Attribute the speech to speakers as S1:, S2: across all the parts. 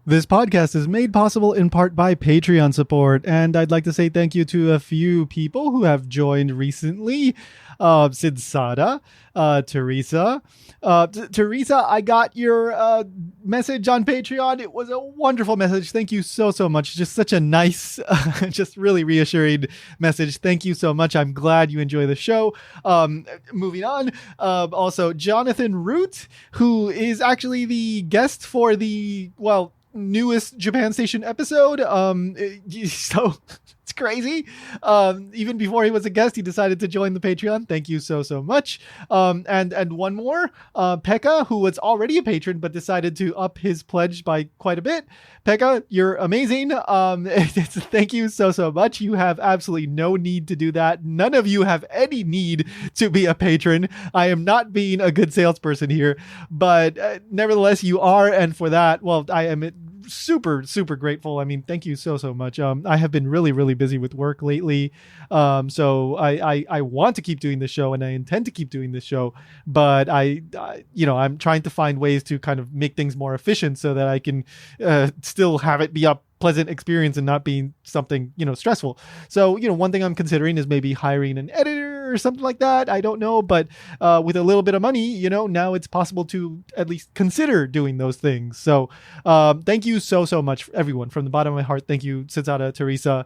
S1: This podcast is made possible in part by Patreon support, and I'd like to say thank you to a few people who have joined recently. Sidsada, Teresa. Teresa, I got your message on Patreon. It was a wonderful message. Thank you so much. Just such a nice, just really reassuring message. Thank you so much. I'm glad you enjoy the show. Moving on. Also, Jonathan Root, who is actually the guest for the, newest Japan Station episode. So it's crazy. Even before he was a guest, he decided to join the Patreon. Thank you so much. And one more, Pekka, who was already a patron but decided to up his pledge by quite a bit. Pekka, you're amazing. Thank you so much. You have absolutely no need to do that. None of you have any need to be a patron. I am not being a good salesperson here, but nevertheless, you are. And for that, I am super grateful. I mean, thank you so much. I have been really busy with work lately. So I want to keep doing this show and I intend to keep doing this show, but I'm trying to find ways to kind of make things more efficient so that I can still have it be a pleasant experience and not being something, stressful. So, one thing I'm considering is maybe hiring an editor or something like that. I don't know, but with a little bit of money, now it's possible to at least consider doing those things. So thank you so much, everyone, from the bottom of my heart. Thank you, Setsada, Teresa,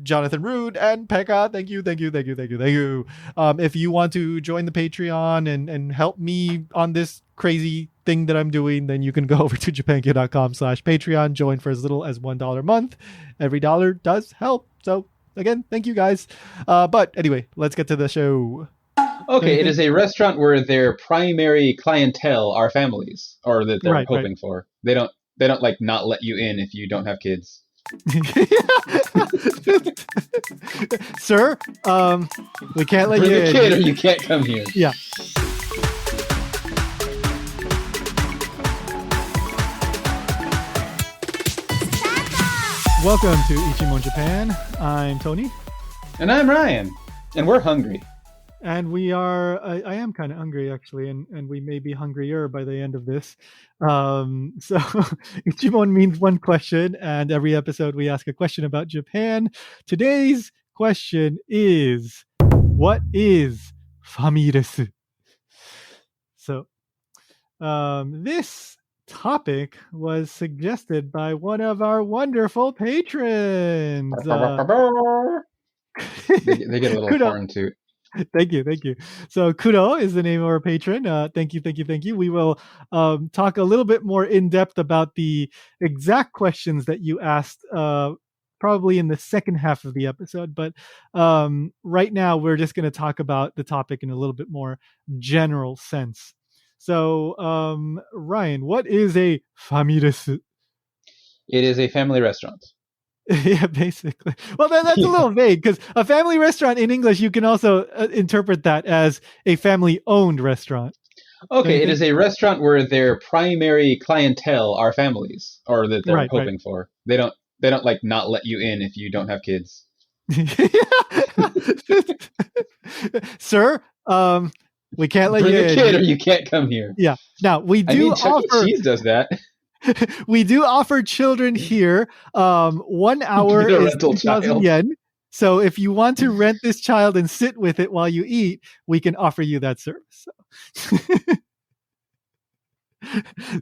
S1: Jonathan Rude, and Pekka. Thank you. If you want to join the Patreon and help me on this crazy thing that I'm doing, then you can go over to JapanKyo.com/Patreon, join for as little as $1 a month. Every dollar does help. So again, thank you guys. But anyway, let's get to the show.
S2: Okay, it is a restaurant where their primary clientele are families, or that they're hoping for. They don't like not let you in if you don't have kids.
S1: Sir, we can't let
S2: Bring
S1: you
S2: a
S1: in.
S2: Kid or you can't come here.
S1: Yeah. Welcome to Ichimon Japan. I'm Tony.
S2: And I'm Ryan. And we're hungry.
S1: And we are, I am kind of hungry actually, and we may be hungrier by the end of this. So Ichimon means one question, and every episode we ask a question about Japan. Today's question is, what is famiresu? So this topic was suggested by one of our wonderful patrons.
S2: They get a little horn too.
S1: Thank you. So Kuro is the name of our patron. Thank you. We will talk a little bit more in depth about the exact questions that you asked probably in the second half of the episode. But right now we're just going to talk about the topic in a little bit more general sense. So, Ryan, what is a famiresu?
S2: It is a family restaurant.
S1: Yeah, basically. Well, that's a little vague, because a family restaurant in English, you can also interpret that as a family-owned restaurant.
S2: Okay, it is a restaurant where their primary clientele are families, or that they're hoping for. They don't like not let you in if you don't have kids.
S1: Sir, we can't let
S2: Bring
S1: you
S2: a
S1: in.
S2: Kid or you can't come here.
S1: Yeah. Now we do
S2: Chuck E. Cheese does that.
S1: We do offer children here. 1 hour is 2,000 yen. So if you want to rent this child and sit with it while you eat, we can offer you that service.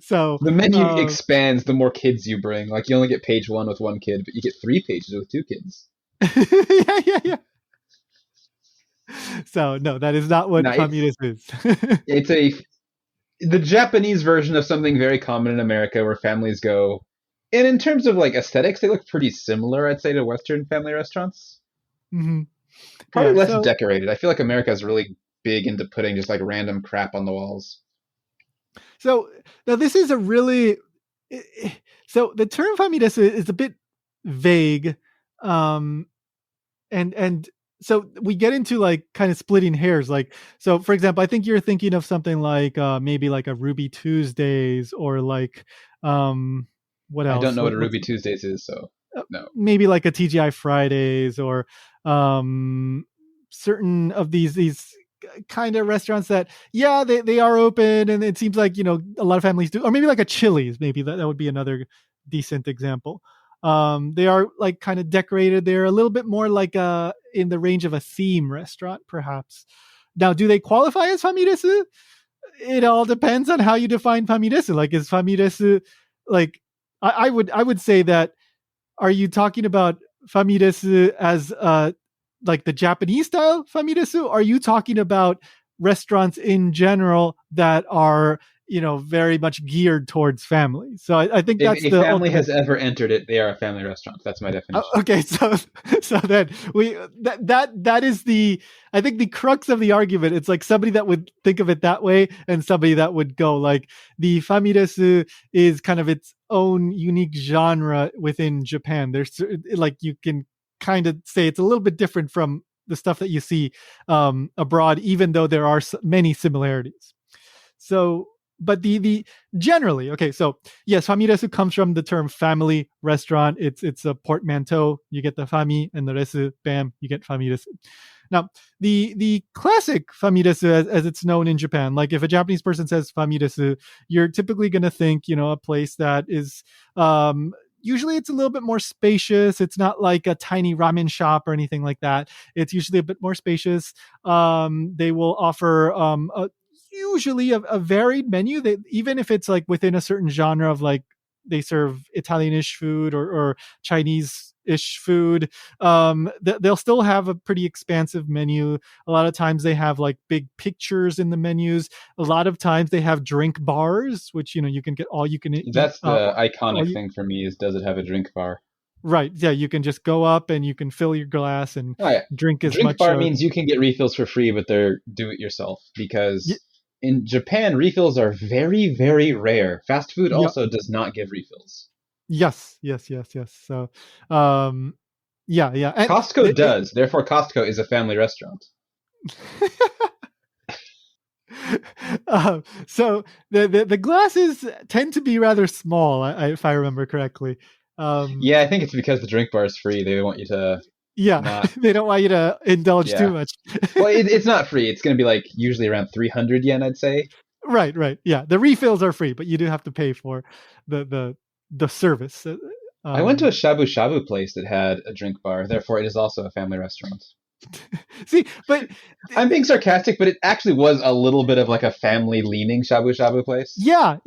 S1: So
S2: the menu expands the more kids you bring. Like you only get page 1 with 1 kid, but you get 3 pages with 2 kids.
S1: Yeah. So no, that is not what famiresu is.
S2: It's the Japanese version of something very common in America where families go. And in terms of like aesthetics, they look pretty similar, I'd say, to Western family restaurants.
S1: Mm-hmm.
S2: Probably less decorated. I feel like America is really big into putting just like random crap on the walls.
S1: So now this is a really, so the term famiresu is a bit vague. And so we get into like kind of splitting hairs. Like, so for example, I think you're thinking of something like maybe like a Ruby Tuesdays or like, what else?
S2: I don't know what a Ruby Tuesdays is, so no.
S1: Maybe like a TGI Fridays or certain of these kind of restaurants that, they are open and it seems like, a lot of families do, or maybe like a Chili's, maybe that would be another decent example. They are like kind of decorated. They're a little bit more like in the range of a theme restaurant, perhaps. Now, do they qualify as famiresu? It all depends on how you define famiresu. Like, is famiresu like I would say that, are you talking about famiresu as like the Japanese style famiresu? Are you talking about restaurants in general that are, very much geared towards family? So I think
S2: If
S1: that's
S2: a
S1: the
S2: family
S1: ultimate.
S2: has ever entered it, they are a family restaurant. That's my definition.
S1: Okay, so then that is the, I think, the crux of the argument. It's like somebody that would think of it that way, and somebody that would go like, the famiresu is kind of its own unique genre within Japan. There's like, you can kind of say it's a little bit different from the stuff that you see abroad, even though there are many similarities. So, but the generally, okay, so yes, famiresu comes from the term family restaurant. It's a portmanteau. You get the fami and the resu, bam, you get famiresu. Now, the classic famiresu, as it's known in Japan, like if a Japanese person says famiresu, you're typically going to think, a place that is usually it's a little bit more spacious. It's not like a tiny ramen shop or anything like that. It's usually a bit more spacious. They will offer usually a varied menu. That even if it's like within a certain genre of like, they serve Italianish food or Chinese-ish food, they'll still have a pretty expansive menu. A lot of times they have like big pictures in the menus. A lot of times they have drink bars, which, you can get all you can eat.
S2: That's the iconic thing for me, is does it have a drink bar?
S1: Right. Yeah, you can just go up and you can fill your glass and drink as
S2: drink
S1: much.
S2: Drink bar means you can get refills for free, but they're do it yourself, because in Japan, refills are very, very rare. Fast food also does not give refills.
S1: Yes. So, yeah. And
S2: Costco does. Therefore, Costco is a family restaurant.
S1: So the glasses tend to be rather small, if I remember correctly.
S2: Yeah, I think it's because the drink bar is free. They want you to.
S1: Yeah, they don't want you to indulge too much.
S2: Well, it's not free. It's going to be like usually around 300 yen, I'd say.
S1: Right. Yeah, the refills are free, but you do have to pay for the service.
S2: I went to a shabu shabu place that had a drink bar. Therefore, it is also a family restaurant.
S1: See, but
S2: I'm being sarcastic, but it actually was a little bit of like a family-leaning shabu shabu place.
S1: Yeah.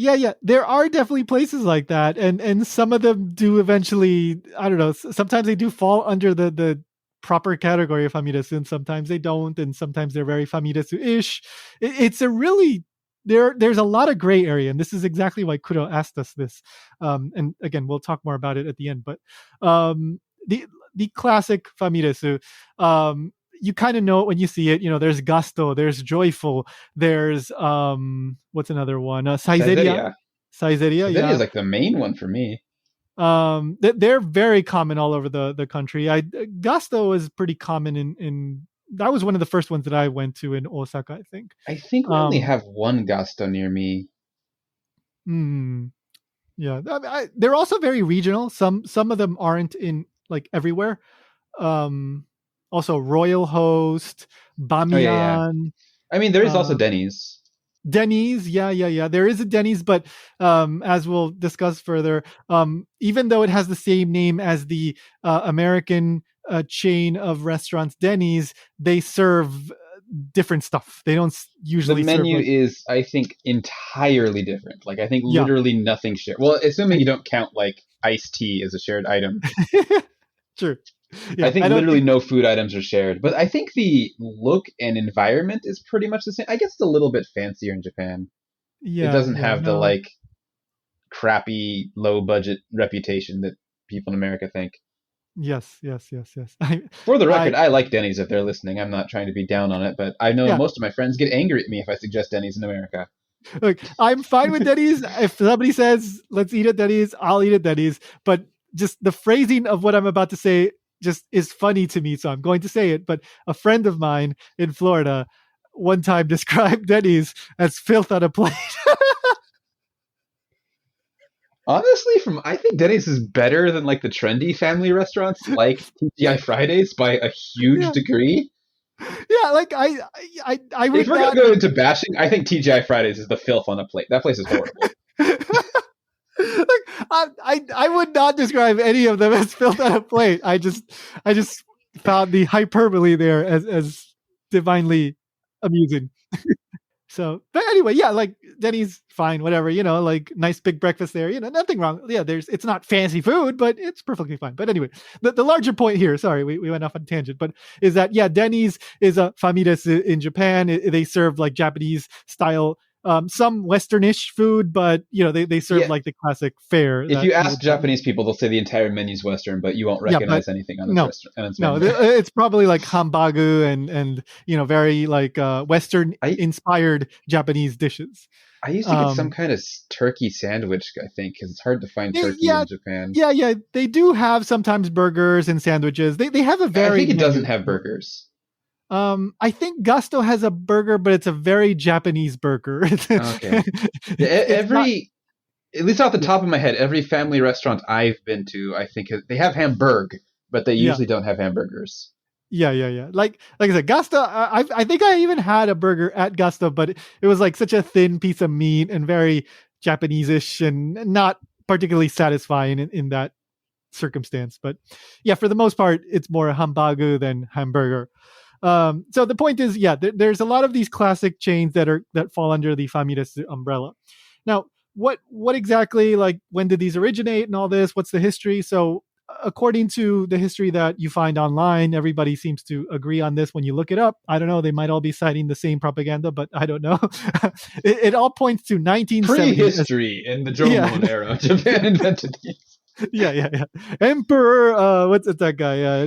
S1: There are definitely places like that, and some of them do eventually. I don't know. Sometimes they do fall under the proper category of famiresu, and sometimes they don't, and sometimes they're very famiresu-ish. It's a really there's a lot of gray area, and this is exactly why Kuro asked us this. And again, we'll talk more about it at the end. But the classic famiresu, you kind of know it when you see it. There's gasto, there's joyful, there's what's another one? Saizeria.
S2: Saizeria is like the main one for me.
S1: They're very common all over the country. Gasto is pretty common in that was one of the first ones that I went to in Osaka, I think.
S2: I think we only have one gasto near me.
S1: Yeah, they're also very regional. Some of them aren't in like everywhere. Also Royal Host, Bamiyan.
S2: Oh, yeah. I mean, there is also Denny's.
S1: Yeah. There is a Denny's, but as we'll discuss further, even though it has the same name as the American chain of restaurants, Denny's, they serve different stuff. They don't usually.
S2: The menu is, I think, entirely different. Like, I think literally nothing shared. Well, assuming you don't count like iced tea as a shared item.
S1: Sure. Yeah,
S2: I think literally no food items are shared, but I think the look and environment is pretty much the same. I guess it's a little bit fancier in Japan. Yeah, it doesn't have the like crappy, low budget reputation that people in America think.
S1: Yes.
S2: For the record, I like Denny's if they're listening. I'm not trying to be down on it, but I know most of my friends get angry at me if I suggest Denny's in America.
S1: Look, I'm fine with Denny's. If somebody says, let's eat at Denny's, I'll eat at Denny's. But just the phrasing of what I'm about to say just is funny to me, so I'm going to say it. But a friend of mine in Florida one time described Denny's as filth on a plate.
S2: Honestly, I think Denny's is better than like the trendy family restaurants like TGI Fridays by a huge degree.
S1: Yeah, like I would.
S2: If we're gonna go into bashing, I think TGI Fridays is the filth on a plate. That place is horrible.
S1: I would not describe any of them as filled on a plate. I just found the hyperbole there as divinely amusing. So, but anyway, yeah, like Denny's fine, whatever, like nice big breakfast there, nothing wrong. Yeah, it's not fancy food, but it's perfectly fine. But anyway, the larger point here, sorry, we went off on a tangent, but is that, yeah, Denny's is a famiresu in Japan. They serve like Japanese style, some Westernish food, but they serve like the classic fare.
S2: If you ask Japanese people, they'll say the entire menu's Western, but you won't recognize anything on its restaurant.
S1: No, it's probably like hambagu and very like Western inspired Japanese dishes.
S2: I used to get some kind of turkey sandwich, I think, because it's hard to find turkey in Japan.
S1: Yeah, they do have sometimes burgers and sandwiches. They have a very.
S2: I think it doesn't have burgers.
S1: I think Gusto has a burger, but it's a very Japanese burger.
S2: Okay. At least off the top of my head, every family restaurant I've been to, I think they have hamburg, but they usually don't have hamburgers.
S1: Yeah. Like I said, Gusto. I think I even had a burger at Gusto, but it was like such a thin piece of meat and very Japanese-ish and not particularly satisfying in that circumstance. But yeah, for the most part, it's more a hambagu than hamburger. So the point is, yeah, there's a lot of these classic chains that fall under the famiresu umbrella. Now, what exactly, like, when did these originate and all this? What's the history? So according to the history that you find online, everybody seems to agree on this when you look it up. I don't know. They might all be citing the same propaganda, but I don't know. it all points to 1970.
S2: Prehistory in the Jomon era. Japan invented these.
S1: Yeah. Emperor, what's it, that guy?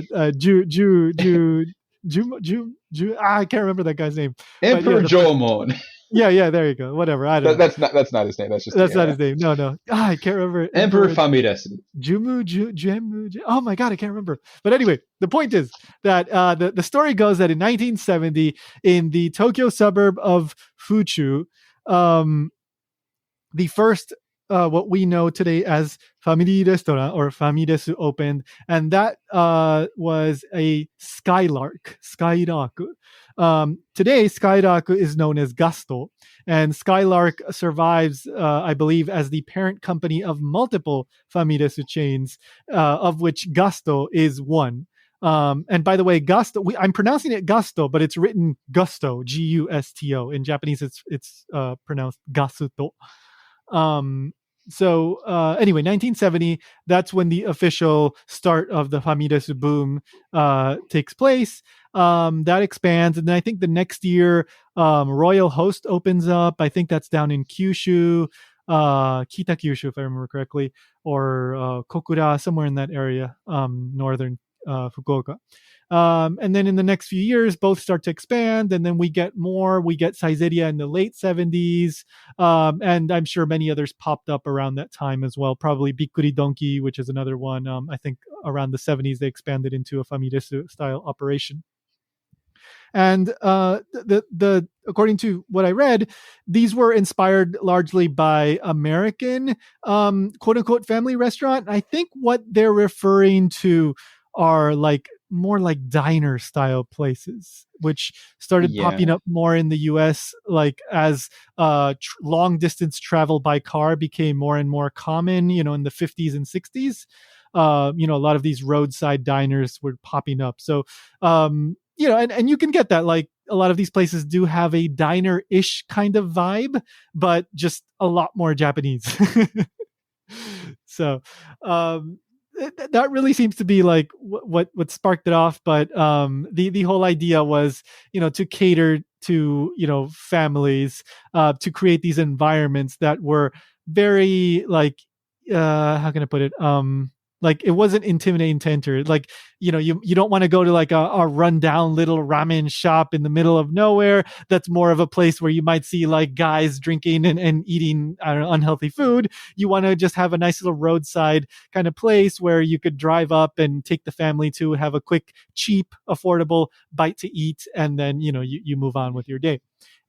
S1: I can't remember that guy's name.
S2: Emperor Jomon.
S1: Yeah, there you go. Whatever. I don't know.
S2: That's not his name. That's
S1: not his name. No. I can't remember.
S2: Emperor Famiresu.
S1: Jemu. Oh my god, I can't remember. But anyway, the point is that the story goes that in 1970, in the Tokyo suburb of Fuchu, the first what we know today as family restaurant or famiresu opened, and that was a Skylark. Today, Skylark is known as Gusto, and Skylark survives, I believe, as the parent company of multiple famiresu chains, of which Gusto is one. And by the way, Gusto, I'm pronouncing it Gusto, but it's written Gusto, Gusto. In Japanese, it's pronounced Gasuto. So anyway, 1970, that's when the official start of the famiresu boom takes place. That expands, and then I think the next year, Royal Host opens up. I think that's down in Kyushu, Kita Kyushu, if I remember correctly, or Kokura, somewhere in that area, northern Fukuoka. And then in the next few years, both start to expand, and then we get more. We get Saizeria in the late 70s, and I'm sure many others popped up around that time as well. Probably Bikkuri Donki, which is another one. I think around the 70s, they expanded into a famiresu style operation. And the according to what I read, these were inspired largely by American quote unquote family restaurant. I think what they're referring to are like more like diner style places, which started popping up more in the US, like as long distance travel by car became more and more common, in the 50s and 60s. A lot of these roadside diners were popping up. So, and you can get that, like a lot of these places do have a diner-ish kind of vibe, but just a lot more Japanese. So, that really seems to be like what sparked it off. But the whole idea was, to cater to, families, to create these environments that were very like, how can I put it? Like it wasn't intimidating to enter. Like, you don't want to go to like a rundown little ramen shop in the middle of nowhere. That's more of a place where you might see like guys drinking and eating, I don't know, unhealthy food. You want to just have a nice little roadside kind of place where you could drive up and take the family to have a quick, cheap, affordable bite to eat. And then, you move on with your day.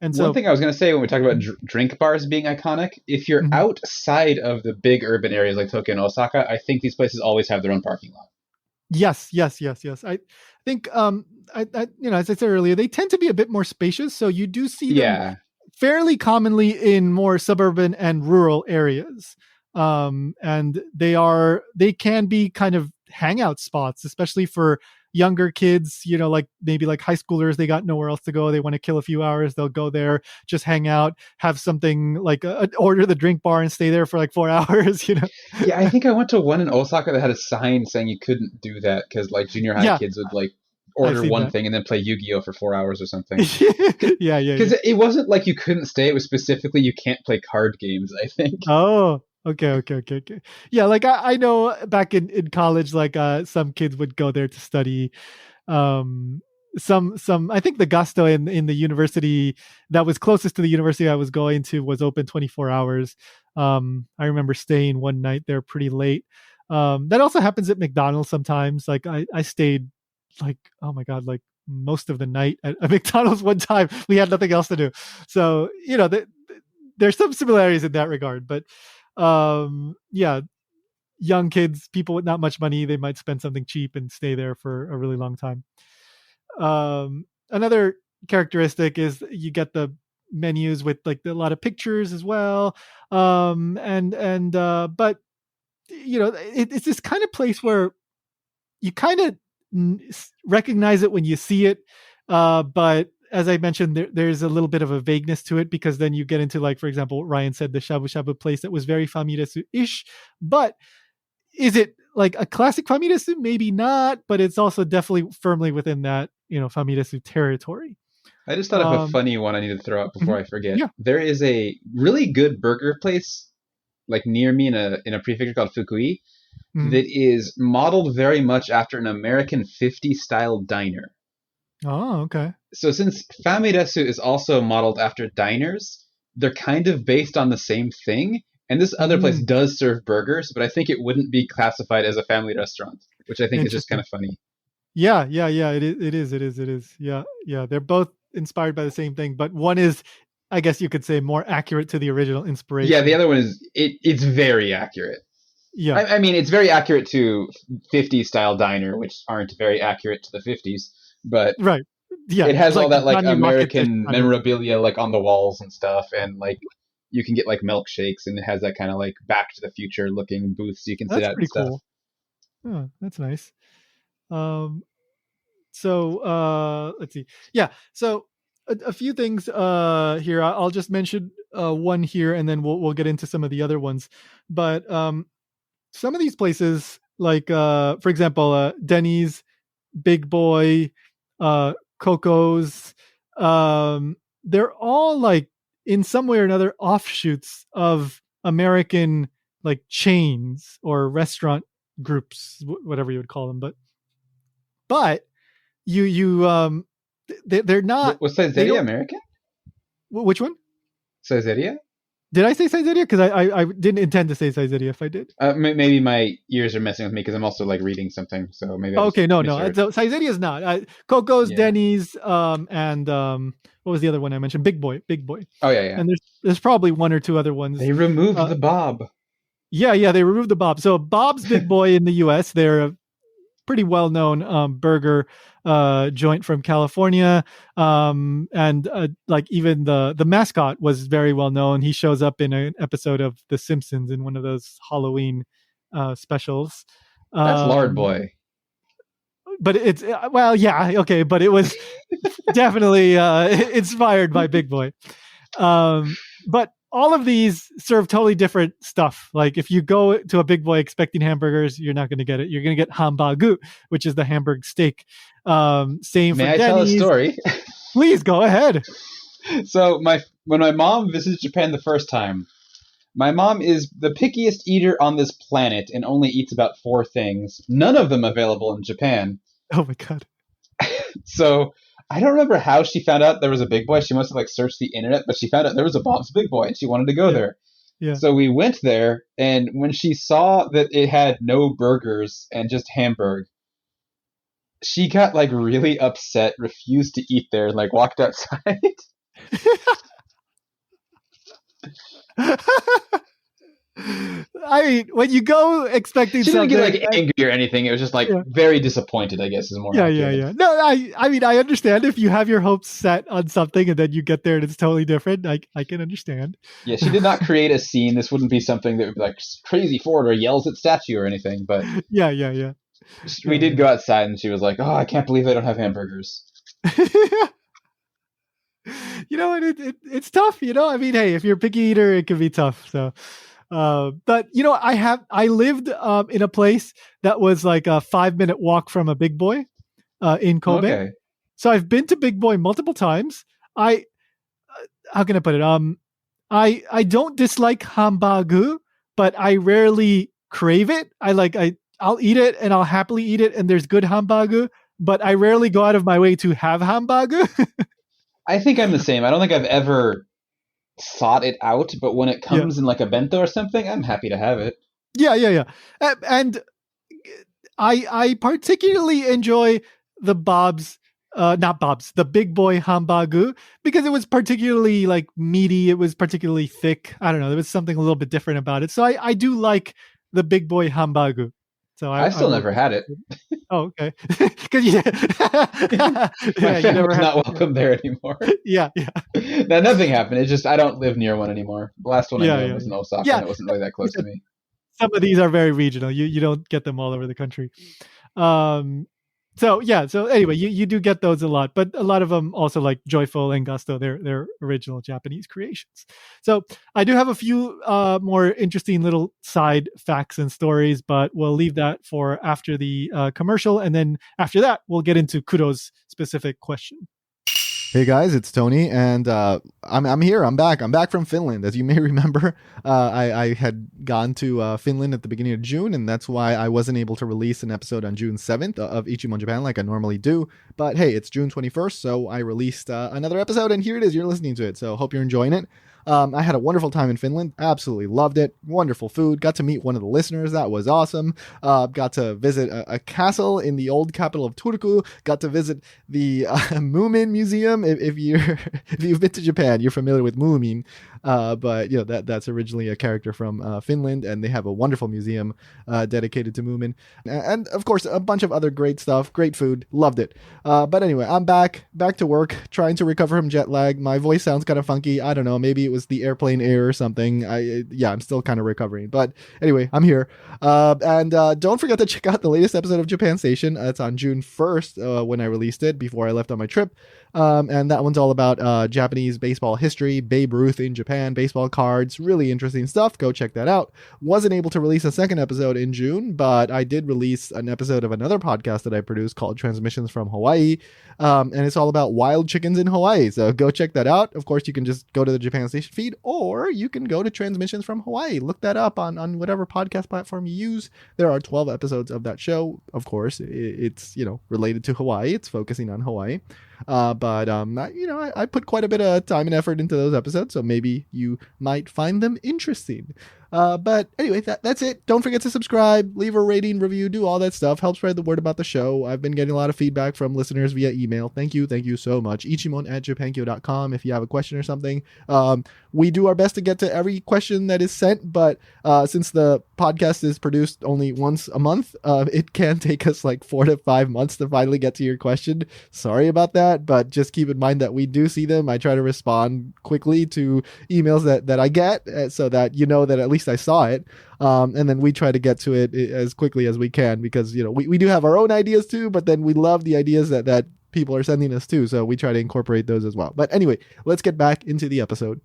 S1: And so,
S2: one thing I was going to say when we talk about drink bars being iconic, if you're outside of the big urban areas like Tokyo and Osaka, I think these places always have their own parking lot.
S1: Yes. I think, as I said earlier, they tend to be a bit more spacious. So you do see them fairly commonly in more suburban and rural areas. And they can be kind of hangout spots, especially for younger kids, like maybe like high schoolers. They got nowhere else to go, they want to kill a few hours, they'll go there, just hang out, have something like order the drink bar and stay there for like 4 hours.
S2: Yeah, I think I went to one in Osaka that had a sign saying you couldn't do that because like junior high kids would like order one thing and then play Yu-Gi-Oh for 4 hours or something.
S1: Yeah.
S2: Because it wasn't like you couldn't stay, it was specifically you can't play card games, I think.
S1: Oh, okay. Yeah, like I know back in college, like some kids would go there to study. Some I think the Gusto in the university that was closest to the university I was going to was open 24 hours. I remember staying one night there pretty late. That also happens at McDonald's sometimes. Like I stayed like, oh my god, like most of the night at McDonald's one time. We had nothing else to do. So, there's some similarities in that regard, but yeah, young kids, people with not much money, they might spend something cheap and stay there for a really long time. Another characteristic is you get the menus with like a lot of pictures as well. But it's this kind of place where you kind of recognize it when you see it, but as I mentioned, there's a little bit of a vagueness to it, because then you get into, like, for example, what Ryan said, the shabu shabu place that was very famiresu-ish. But is it like a classic famiresu? Maybe not, but it's also definitely firmly within that, famiresu territory.
S2: I just thought of a funny one I need to throw out before I forget.
S1: Yeah.
S2: There is a really good burger place like near me in a prefecture called Fukui that is modeled very much after an American 50s style diner.
S1: Oh, okay.
S2: So since famiresu is also modeled after diners, they're kind of based on the same thing. And this other place does serve burgers, but I think it wouldn't be classified as a family restaurant, which I think is just kind of funny.
S1: Yeah. It is. Yeah. They're both inspired by the same thing, but one is, I guess you could say, more accurate to the original inspiration.
S2: Yeah, the other one is it's very accurate.
S1: Yeah,
S2: I mean, it's very accurate to 50s style diner, which aren't very accurate to the 50s, but
S1: right. Yeah,
S2: it has all that like American memorabilia like on the walls and stuff, and like you can get like milkshakes, and it has that kind of like Back to the Future looking booths you can sit at and stuff.
S1: Cool. Oh, that's nice. So let's see. Yeah, so a few things here. I'll just mention one here, and then we'll get into some of the other ones. But some of these places, like for example, Denny's, Big Boy, Coco's, they're all like in some way or another offshoots of American like chains or restaurant groups, whatever you would call them. But they're not.
S2: Was Saizeria American?
S1: Which one?
S2: Saizeria?
S1: Did I say Saizeria? Because I didn't intend to say Saizeria if I did.Maybe
S2: my ears are messing with me because I'm also like reading something. So maybe.
S1: Okay, no. So Saizeria is not. Coco's, Denny's, and what was the other one I mentioned? Big Boy.
S2: Oh yeah.
S1: And there's probably one or two other ones.
S2: They removed the Bob.
S1: Yeah, they removed the Bob. So Bob's Big Boy in the U.S. They're a pretty well-known burger joint from California, and like even the mascot was very well known. He shows up in an episode of The Simpsons in one of those Halloween specials.
S2: That's Lard Boy.
S1: But it's but it was definitely inspired by Big Boy. But all of these serve totally different stuff. Like if you go to a Big Boy expecting hamburgers, you're not going to get it. You're going to get hambagu, which is the Hamburg steak. Same for
S2: May I
S1: Denny's.
S2: tell a story?
S1: Please go ahead.
S2: So when my mom visited Japan the first time, my mom is the pickiest eater on this planet and only eats about 4 things, none of them available in Japan.
S1: Oh my God.
S2: So I don't remember how she found out there was a Big Boy. She must have like searched the internet, but she found out there was a Bob's Big Boy and she wanted to go there.
S1: Yeah.
S2: So we went there, and when she saw that it had no burgers and just Hamburg, she got like really upset, refused to eat there, and like walked outside.
S1: I mean, when you go expecting
S2: She didn't
S1: something,
S2: get like angry or anything. It was just like very disappointed, I guess, is more accurate.
S1: yeah. No, I mean, I understand if you have your hopes set on something and then you get there and it's totally different. I can understand.
S2: Yeah, she did not create a scene. This wouldn't be something that would be like crazy forward or yells at statue or anything. But
S1: Yeah.
S2: we did go outside, and she was like, "Oh, I can't believe they don't have hamburgers."
S1: You know, it's tough. You know, I mean, hey, if you're a picky eater, it can be tough. So, but you know, I lived in a place that was like a 5-minute walk from a Big Boy in Kobe.
S2: Okay.
S1: So I've been to Big Boy multiple times. How can I put it? I don't dislike hambagu, but I rarely crave it. I'll eat it and I'll happily eat it, and there's good hambagu, but I rarely go out of my way to have hambagu.
S2: I think I'm the same. I don't think I've ever sought it out, but when it comes in like a bento or something, I'm happy to have it.
S1: Yeah. And I particularly enjoy the the Big Boy hambagu, because it was particularly like meaty. It was particularly thick. I don't know. There was something a little bit different about it. So I do like the Big Boy hambagu. So
S2: I still never had it.
S1: Oh, okay. Because
S2: my family's not welcome there anymore.
S1: Yeah.
S2: Now, nothing happened. It's just I don't live near one anymore. The last one I knew was in Osaka, and it wasn't really that close to me.
S1: Some of these are very regional. You don't get them all over the country. So anyway, you do get those a lot, but a lot of them also, like Joyful and Gusto, they're original Japanese creations. So I do have a few more interesting little side facts and stories, but we'll leave that for after the commercial, and then after that we'll get into Kuro's specific question.
S3: Hey guys, it's Tony, and I'm here. I'm back from Finland. As you may remember, I had gone to Finland at the beginning of June, and that's why I wasn't able to release an episode on June 7th of Ichimon Japan like I normally do. But hey, it's June 21st, so I released another episode, and here it is. You're listening to it, so hope you're enjoying it. I had a wonderful time in Finland. Absolutely loved it. Wonderful food. Got to meet one of the listeners. That was awesome. Got to visit a castle in the old capital of Turku. Got to visit the Moomin Museum. If you've been to Japan, you're familiar with Moomin. But you know that's originally a character from Finland, and they have a wonderful museum dedicated to Moomin, and of course a bunch of other great stuff. Great food. Loved it. But anyway, I'm back to work, trying to recover from jet lag. My voice sounds kind of funky. I don't know. Maybe it was the airplane air or something. I'm still kind of recovering. But anyway, I'm here. And don't forget to check out the latest episode of Japan Station. It's on June 1st when I released it before I left on my trip. And that one's all about Japanese baseball history, Babe Ruth in Japan, baseball cards, really interesting stuff. Go check that out. Wasn't able to release a second episode in June, but I did release an episode of another podcast that I produced called Transmissions from Hawaii. And it's all about wild chickens in Hawaii. So go check that out. Of course, you can just go to the Japan Station feed, or you can go to Transmissions from Hawaii. Look that up on whatever podcast platform you use. There are 12 episodes of that show. Of course, it's related to Hawaii. It's focusing on Hawaii. But I put quite a bit of time and effort into those episodes, so maybe you might find them interesting. But anyway, that's it. Don't forget to subscribe, leave a rating, review, do all that stuff. Help spread the word about the show. I've been getting a lot of feedback from listeners via email. Thank you so much. Ichimon@JapanKyo.com if you have a question or something. We do our best to get to every question that is sent, but since the podcast is produced only once a month, it can take us like 4 to 5 months to finally get to your question. Sorry about that, but just keep in mind that we do see them. I try to respond quickly to emails that I get, so that you know that at least I saw it. And then we try to get to it as quickly as we can, because we do have our own ideas too, but then we love the ideas that people are sending us too, so we try to incorporate those as well. But anyway, let's get back into the episode.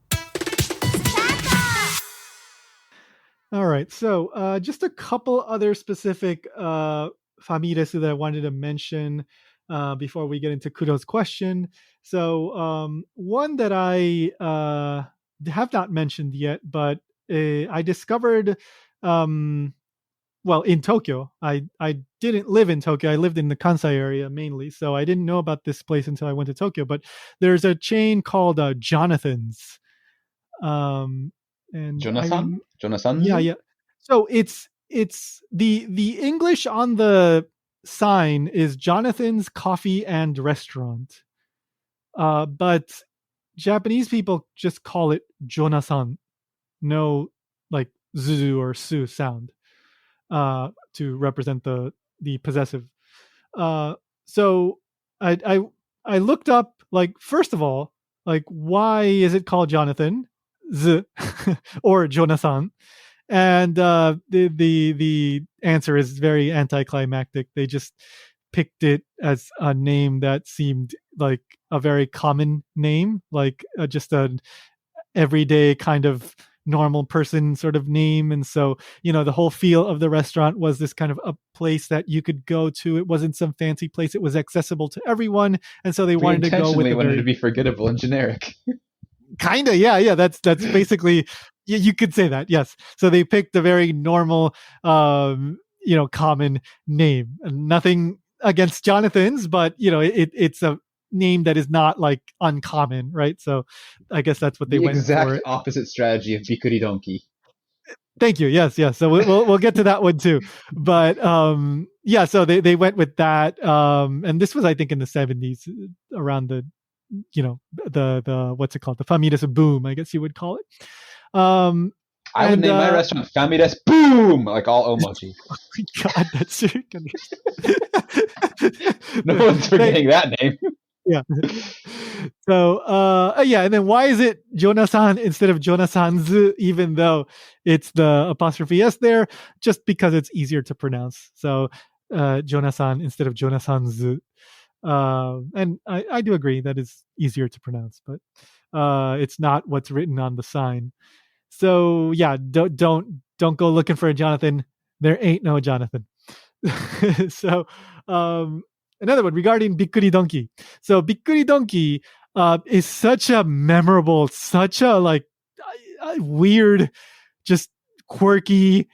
S1: All right, so just a couple other specific famiresu that I wanted to mention before we get into Kuro's question. So one that I have not mentioned yet, but I discovered, in Tokyo. I didn't live in Tokyo. I lived in the Kansai area mainly, so I didn't know about this place until I went to Tokyo. But there's a chain called Jonathan's. And
S2: Jonathan?
S1: Yeah. So it's the English on the sign is Jonathan's Coffee and Restaurant. But Japanese people just call it Jonasan. No, like zu or su sound to represent the possessive. So I looked up, like, first of all, like, why is it called Jonathan Z or Jonathan? And the answer is very anticlimactic. They just picked it as a name that seemed like a very common name, like just an everyday kind of normal person sort of name. And so, the whole feel of the restaurant was this kind of a place that you could go to. It wasn't some fancy place. It was accessible to everyone. And so they wanted to go with
S2: wanted to be forgettable and generic.
S1: Kind of, yeah. That's basically, you could say that, yes. So they picked a very normal, common name. Nothing against Jonathan's, but it's a name that is not like uncommon, right? So I guess that's what they went for. The
S2: exact opposite strategy of Bikuri Donkey.
S1: Thank you. Yes. So we'll get to that one too. But so they went with that, and this was, I think, in the 70s, around the the what's it called, the famiresu boom, I guess you would call it.
S2: I would name my restaurant Famiresu Boom, like all emoji.
S1: Oh my God, that's
S2: no one's forgetting that name.
S1: Yeah. So and then why is it Jonasan instead of Jonasan's, even though it's the apostrophe S there? Just because it's easier to pronounce. So Jonasan instead of Jonasan's. And I do agree that is easier to pronounce, but it's not what's written on the sign. So yeah, don't go looking for a Jonathan. There ain't no Jonathan. So another one regarding Bikkuri Donkey. So Bikkuri Donkey is such a memorable, such a like weird, just quirky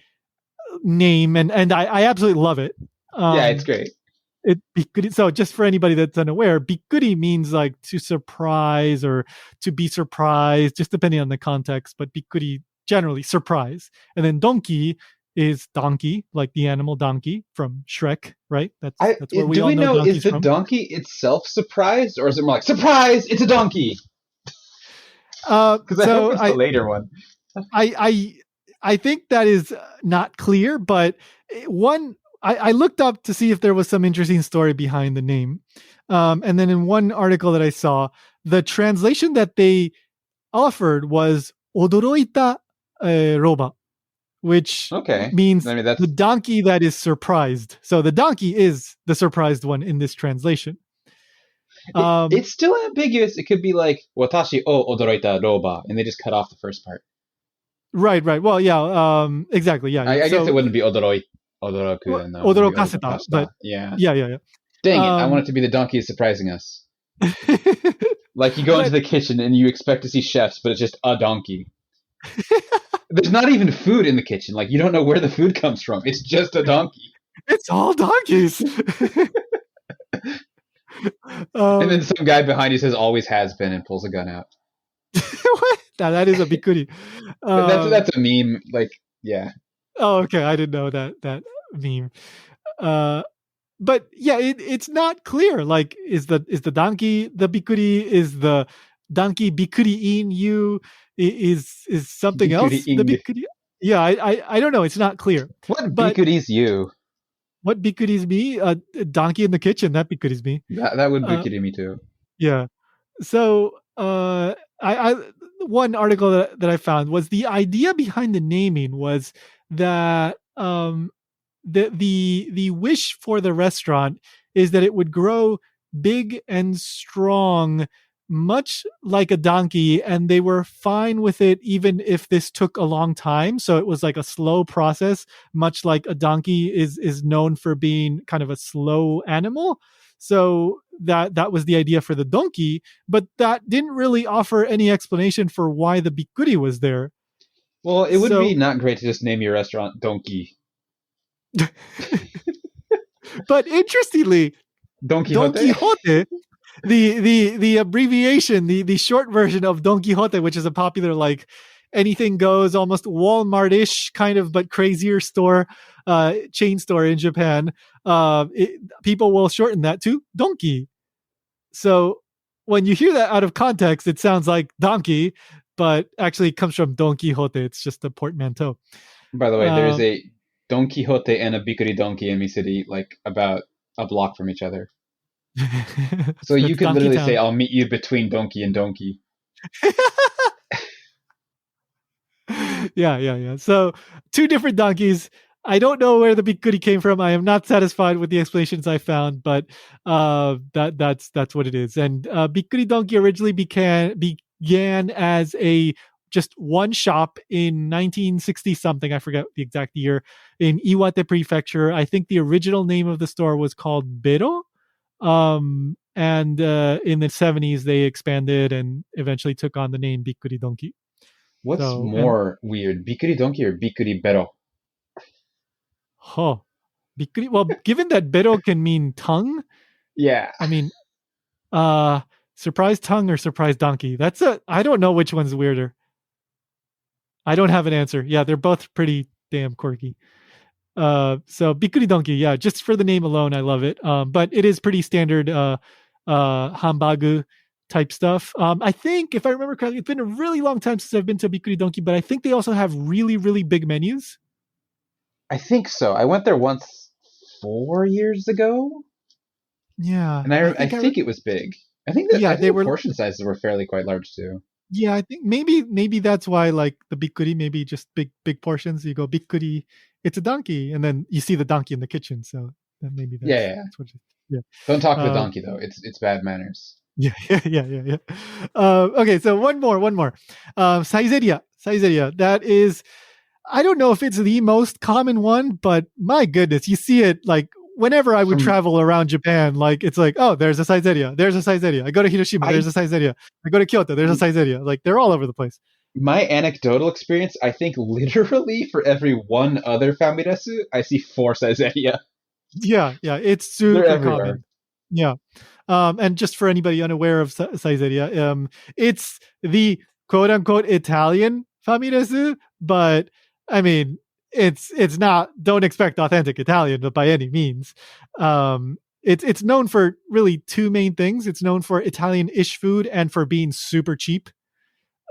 S1: name, and I absolutely love it.
S2: Yeah, it's great.
S1: So just for anybody that's unaware, bikkuri means like to surprise or to be surprised, just depending on the context. But bikkuri generally surprise, and then donkey is donkey, like the animal donkey from Shrek, right? That's where we all know donkeys from.
S2: Is the donkey itself surprised, or is it more like surprise? It's a donkey. Because I hope it's the later one.
S1: I think that is not clear, but one. I looked up to see if there was some interesting story behind the name. And then in one article that I saw, the translation that they offered was odoroita roba, which means the donkey that is surprised. So the donkey is the surprised one in this translation.
S2: It's still ambiguous. It could be like, watashi o odoroita roba, and they just cut off the first part.
S1: Right. Well, yeah, exactly. Yeah.
S2: I guess it wouldn't be odoroi.
S1: Odorokaseta, but yeah.
S2: Dang it! I want it to be the donkey is surprising us. Like you go into the kitchen and you expect to see chefs, but it's just a donkey. There's not even food in the kitchen. Like you don't know where the food comes from. It's just a donkey.
S1: It's all donkeys.
S2: And then some guy behind you says "always has been" and pulls a gun out.
S1: What? That is a bikkuri.
S2: That's a meme. Like yeah.
S1: Oh, okay. I didn't know that meme. But yeah, it's not clear. Like, is the donkey the bikkuri? Is the donkey bikkuri in you? Is something
S2: bikkuri
S1: else the bikkuri? Yeah, I don't know. It's not clear.
S2: What bikkuri's you?
S1: What bikkuri's me? A donkey in the kitchen. That bikkuri's me.
S2: That would bikkuri me too.
S1: Yeah. So I one article that I found was the idea behind the naming was that the wish for the restaurant is that it would grow big and strong, much like a donkey, and they were fine with it even if this took a long time. So it was like a slow process, much like a donkey is known for being kind of a slow animal. So that was the idea for the donkey, but that didn't really offer any explanation for why the bikkuri was there.
S2: Well, it would be not great to just name your restaurant Donkey.
S1: But interestingly, Don Quixote, the abbreviation, the short version of Don Quixote, which is a popular like anything goes, almost Walmart-ish kind of but crazier store, chain store in Japan. People will shorten that to donkey. So when you hear that out of context, it sounds like donkey, but actually it comes from Don Quixote. It's just a portmanteau.
S2: By the way, there's a Don Quixote and a Bikuri Donkey in Mi City, like about a block from each other. So you could literally say, "I'll meet you between Donkey and Donkey."
S1: Yeah. So 2 different donkeys. I don't know where the Bikuri came from. I am not satisfied with the explanations I found, but that's what it is. And Bikuri Donkey originally began as a just one shop in 1960 something. I forget the exact year, in Iwate Prefecture. I think the original name of the store was called Bero. And in the 70s they expanded and eventually took on the name Bikuri Donkey.
S2: What's more weird, Bikuri Donkey or Bikuri Bero?
S1: Bikuri. Well, given that Bero can mean tongue,
S2: yeah.
S1: I mean, surprise tongue or surprise donkey. I don't know which one's weirder. I don't have an answer. Yeah, they're both pretty damn quirky. So Bikuri Donkey, yeah, just for the name alone, I love it. But it is pretty standard hambagu type stuff. I think, if I remember correctly, it's been a really long time since I've been to Bikuri Donkey, but I think they also have really, really big menus.
S2: I think so. I went there once 4 years ago.
S1: Yeah.
S2: And I think it was big. I think the portion sizes were fairly quite large too.
S1: Yeah, I think maybe that's why, like, the Bikuri, maybe just big portions. You go Bikuri, it's a donkey, and then you see the donkey in the kitchen. So maybe that's what
S2: Don't talk to the donkey though. It's bad manners.
S1: Yeah. Okay, so one more. Saizeria. That is, I don't know if it's the most common one, but my goodness, you see it like whenever I would travel around Japan. Like, it's like, oh, there's a Saizeria. I go to Hiroshima, there's a Saizeria. I go to Kyoto, there's a Saizeria. Like, they're all over the place.
S2: My anecdotal experience, I think literally for every one other famiresu, I see 4 Saizeria.
S1: Yeah, it's super common. Yeah. And just for anybody unaware of Saizeria, it's the quote-unquote Italian famiresu, but I mean, it's not, don't expect authentic Italian, but by any means. It's known for really 2 main things. It's known for Italian-ish food and for being super cheap.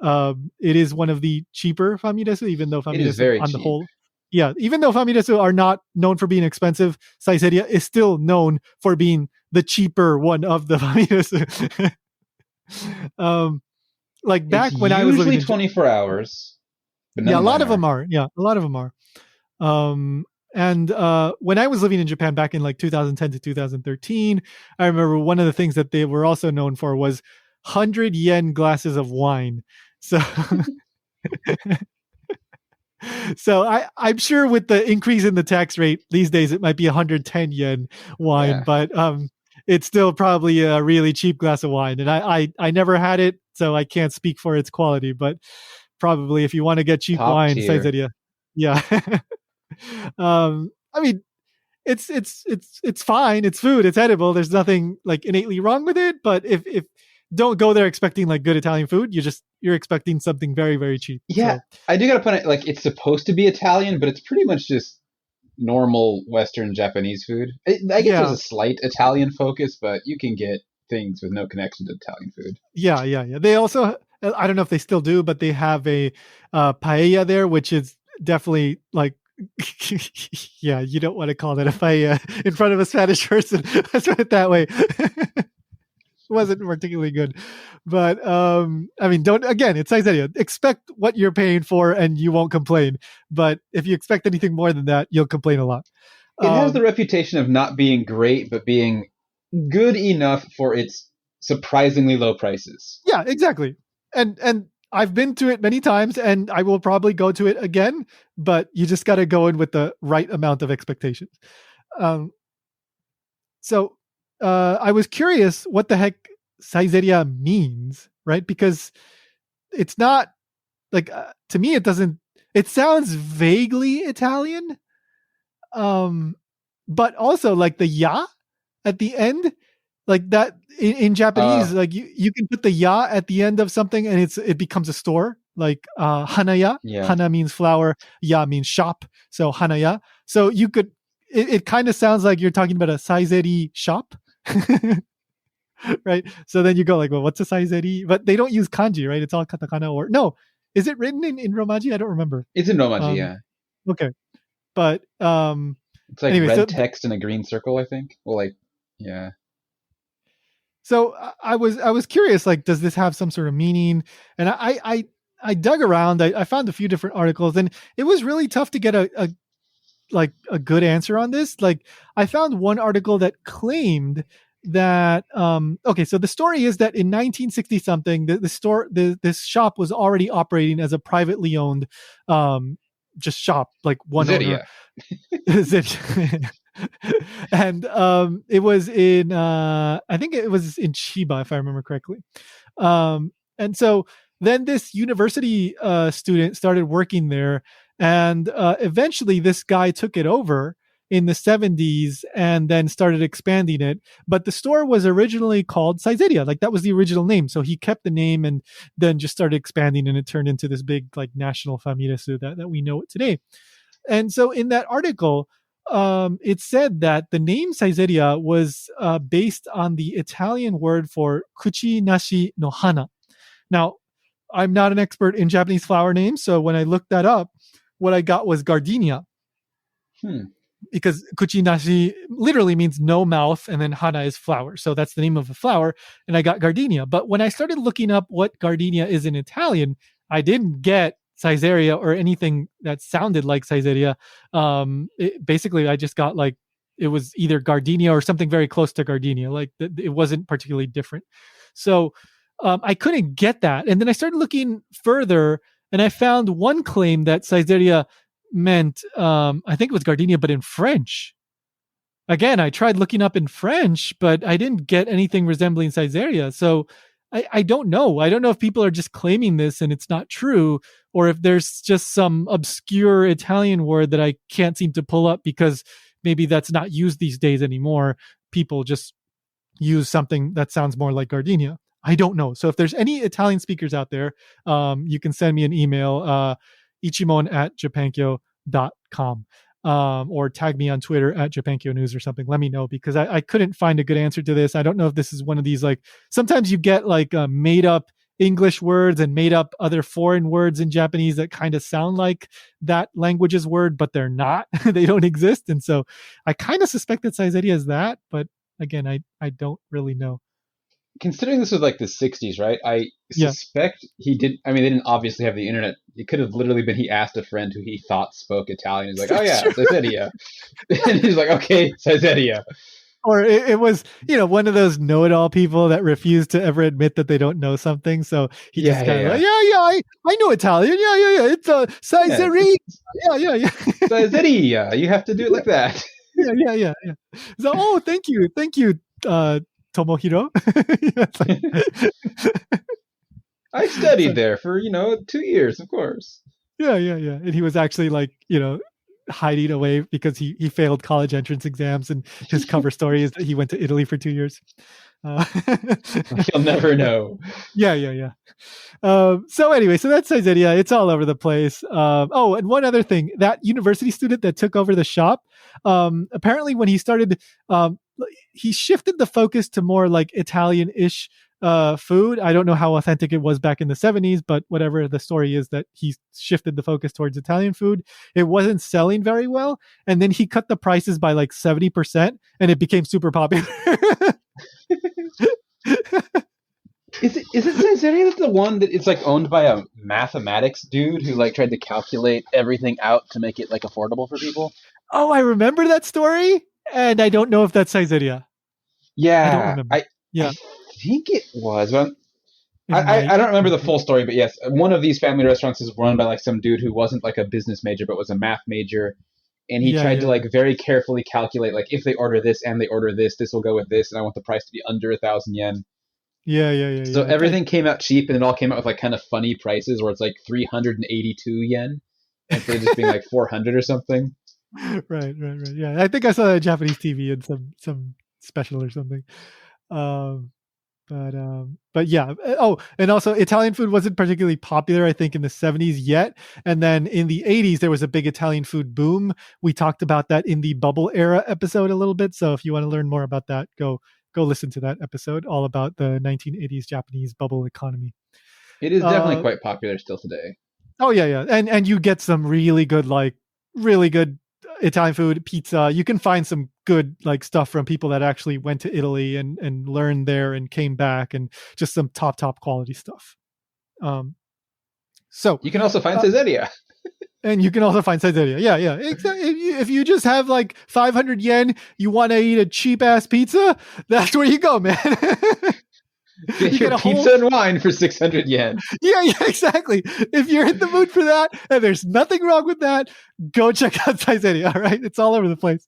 S1: It is one of the cheaper famiresu, even though famiresu on the whole, even though famiresu are not known for being expensive, Saizeria is still known for being the cheaper one of the famiresu. Like back when I was living in
S2: 24 hours.
S1: But a lot of them are. Yeah, a lot of them are. And when I was living in Japan back in like 2010 to 2013, I remember one of the things that they were also known for was 100 yen glasses of wine. So I'm sure with the increase in the tax rate these days, it might be 110 yen wine, but it's still probably a really cheap glass of wine. And I never had it, so I can't speak for its quality, but probably if you want to get cheap
S2: top
S1: wine,
S2: tier.
S1: Saizeria. Yeah. I mean, it's fine. It's food. It's edible. There's nothing like innately wrong with it. But if don't go there expecting like good Italian food, you're expecting something very, very cheap.
S2: Yeah, so. I do gotta put it, like, it's supposed to be Italian, but it's pretty much just normal Western Japanese food. I guess there's a slight Italian focus, but you can get things with no connection to Italian food.
S1: Yeah. They also, I don't know if they still do, but they have a paella there, which is definitely like, you don't want to call that a paella in front of a Spanish person. Let's put it that way. Wasn't particularly good, but I mean, it's Saizeria. Expect what you're paying for and you won't complain, but if you expect anything more than that, you'll complain a lot.
S2: It has the reputation of not being great, but being good enough for its surprisingly low prices.
S1: Yeah, exactly. And I've been to it many times and I will probably go to it again, but you just got to go in with the right amount of expectations. So I was curious what the heck Saizeria means, right? Because it's not like, to me, it sounds vaguely Italian. But also like the ya at the end, like that in Japanese, like you can put the ya at the end of something and it becomes a store, like hanaya. Hana means flower, ya means shop. So hanaya. So you could, it kind of sounds like you're talking about a Saizeri shop. Right? So then you go like, well, what's a Saizeri? But they don't use kanji, right? It's all katakana, or no. Is it written in Romaji? I don't remember.
S2: It's in Romaji, yeah.
S1: Okay. But
S2: it's like
S1: anyway,
S2: red text in a green circle, I think. Well, like, yeah.
S1: So I was curious, like, does this have some sort of meaning? And I dug around. I found a few different articles, and it was really tough to get a good answer on this. Like, I found one article that claimed that okay, so the story is that in 1960 something, this shop was already operating as a privately owned just shop, like one
S2: Zydia.
S1: owner. And it was in I think it was in Chiba, if I remember correctly. And so then this university student started working there, and eventually this guy took it over in the 70s and then started expanding it. But the store was originally called Saizeria, like that was the original name. So he kept the name and then just started expanding, and it turned into this big like national famiresu that we know it today. And so in that article, it said that the name Saizeria was based on the Italian word for kuchi nashi no hana. Now, I'm not an expert in Japanese flower names, so when I looked that up, what I got was gardenia. Because kuchi nashi literally means no mouth, and then hana is flower. So that's the name of a flower, and I got gardenia. But when I started looking up what gardenia is in Italian, I didn't get Saizeria or anything that sounded like Saizeria. Basically, I just got like it was either gardenia or something very close to gardenia. Like it wasn't particularly different. So I couldn't get that. And then I started looking further, and I found one claim that Saizeria meant, I think it was gardenia, but in French. Again, I tried looking up in French, but I didn't get anything resembling Saizeria. So I don't know. I don't know if people are just claiming this and it's not true, or if there's just some obscure Italian word that I can't seem to pull up because maybe that's not used these days anymore. People just use something that sounds more like gardenia. I don't know. So if there's any Italian speakers out there, you can send me an email, ichimon@japankyo.com. Or tag me on Twitter @JapanKyo News or something. Let me know, because I couldn't find a good answer to this. I don't know if this is one of these, like, sometimes you get like made up English words and made up other foreign words in Japanese that kind of sound like that language's word, but they're not. They don't exist. And so I kind of suspect that Saizeria is that, but again, I don't really know.
S2: Considering this was like the 60s, right? I suspect he did. I mean, they didn't obviously have the internet. It could have literally been he asked a friend who he thought spoke Italian. He's like, oh yeah, Saizeria. And he's like, okay, Saizeria.
S1: Or it was, one of those know-it-all people that refuse to ever admit that they don't know something. So he just kind of like, I know Italian. Yeah. It's Saizeria. Yeah.
S2: Saizeria. You have to do it like that.
S1: Yeah. So, thank you, Tomohiro.
S2: I studied there for 2 years, of course.
S1: Yeah. And he was actually like, hiding away because he failed college entrance exams, and his cover story is that he went to Italy for 2 years.
S2: You'll never know.
S1: Yeah. So anyway, so that's Saizeria. It's all over the place. And one other thing, that university student that took over the shop, apparently when he started, he shifted the focus to more like Italian-ish food. I don't know how authentic it was back in the 70s, but whatever, the story is that he shifted the focus towards Italian food. It wasn't selling very well, and then he cut the prices by like 70%, and it became super popular.
S2: Is it Saizeria that's the one that it's like owned by a mathematics dude who like tried to calculate everything out to make it like affordable for people?
S1: Oh, I remember that story, and I don't know if that's Saizeria.
S2: Yeah,
S1: I don't remember. I
S2: think it was. But I don't remember the full story, but yes, one of these family restaurants is run by like some dude who wasn't like a business major, but was a math major. And he tried to like very carefully calculate, like, if they order this and they order this, this will go with this, and I want the price to be under 1,000 yen.
S1: Yeah.
S2: So everything came out cheap, and it all came out with like kind of funny prices where it's like 382 yen instead of just being like 400 or something.
S1: Right. Yeah, I think I saw that on Japanese TV in some special or something. But yeah. Oh, and also Italian food wasn't particularly popular, I think, in the 70s yet. And then in the 80s, there was a big Italian food boom. We talked about that in the bubble era episode a little bit. So if you want to learn more about that, go listen to that episode, all about the 1980s Japanese bubble economy.
S2: It is definitely quite popular still today.
S1: Oh yeah. And you get some really good like really good Italian food, pizza. You can find some good like stuff from people that actually went to Italy and learned there and came back, and just some top quality stuff. So
S2: you can also find Caesarea.
S1: And you can also find Caesarea. Yeah. Exactly. If you just have like 500 yen, you want to eat a cheap ass pizza, that's where you go, man.
S2: Get your pizza and wine for 600 yen.
S1: Yeah, exactly. If you're in the mood for that, and there's nothing wrong with that, go check out Caesarea. All right, it's all over the place.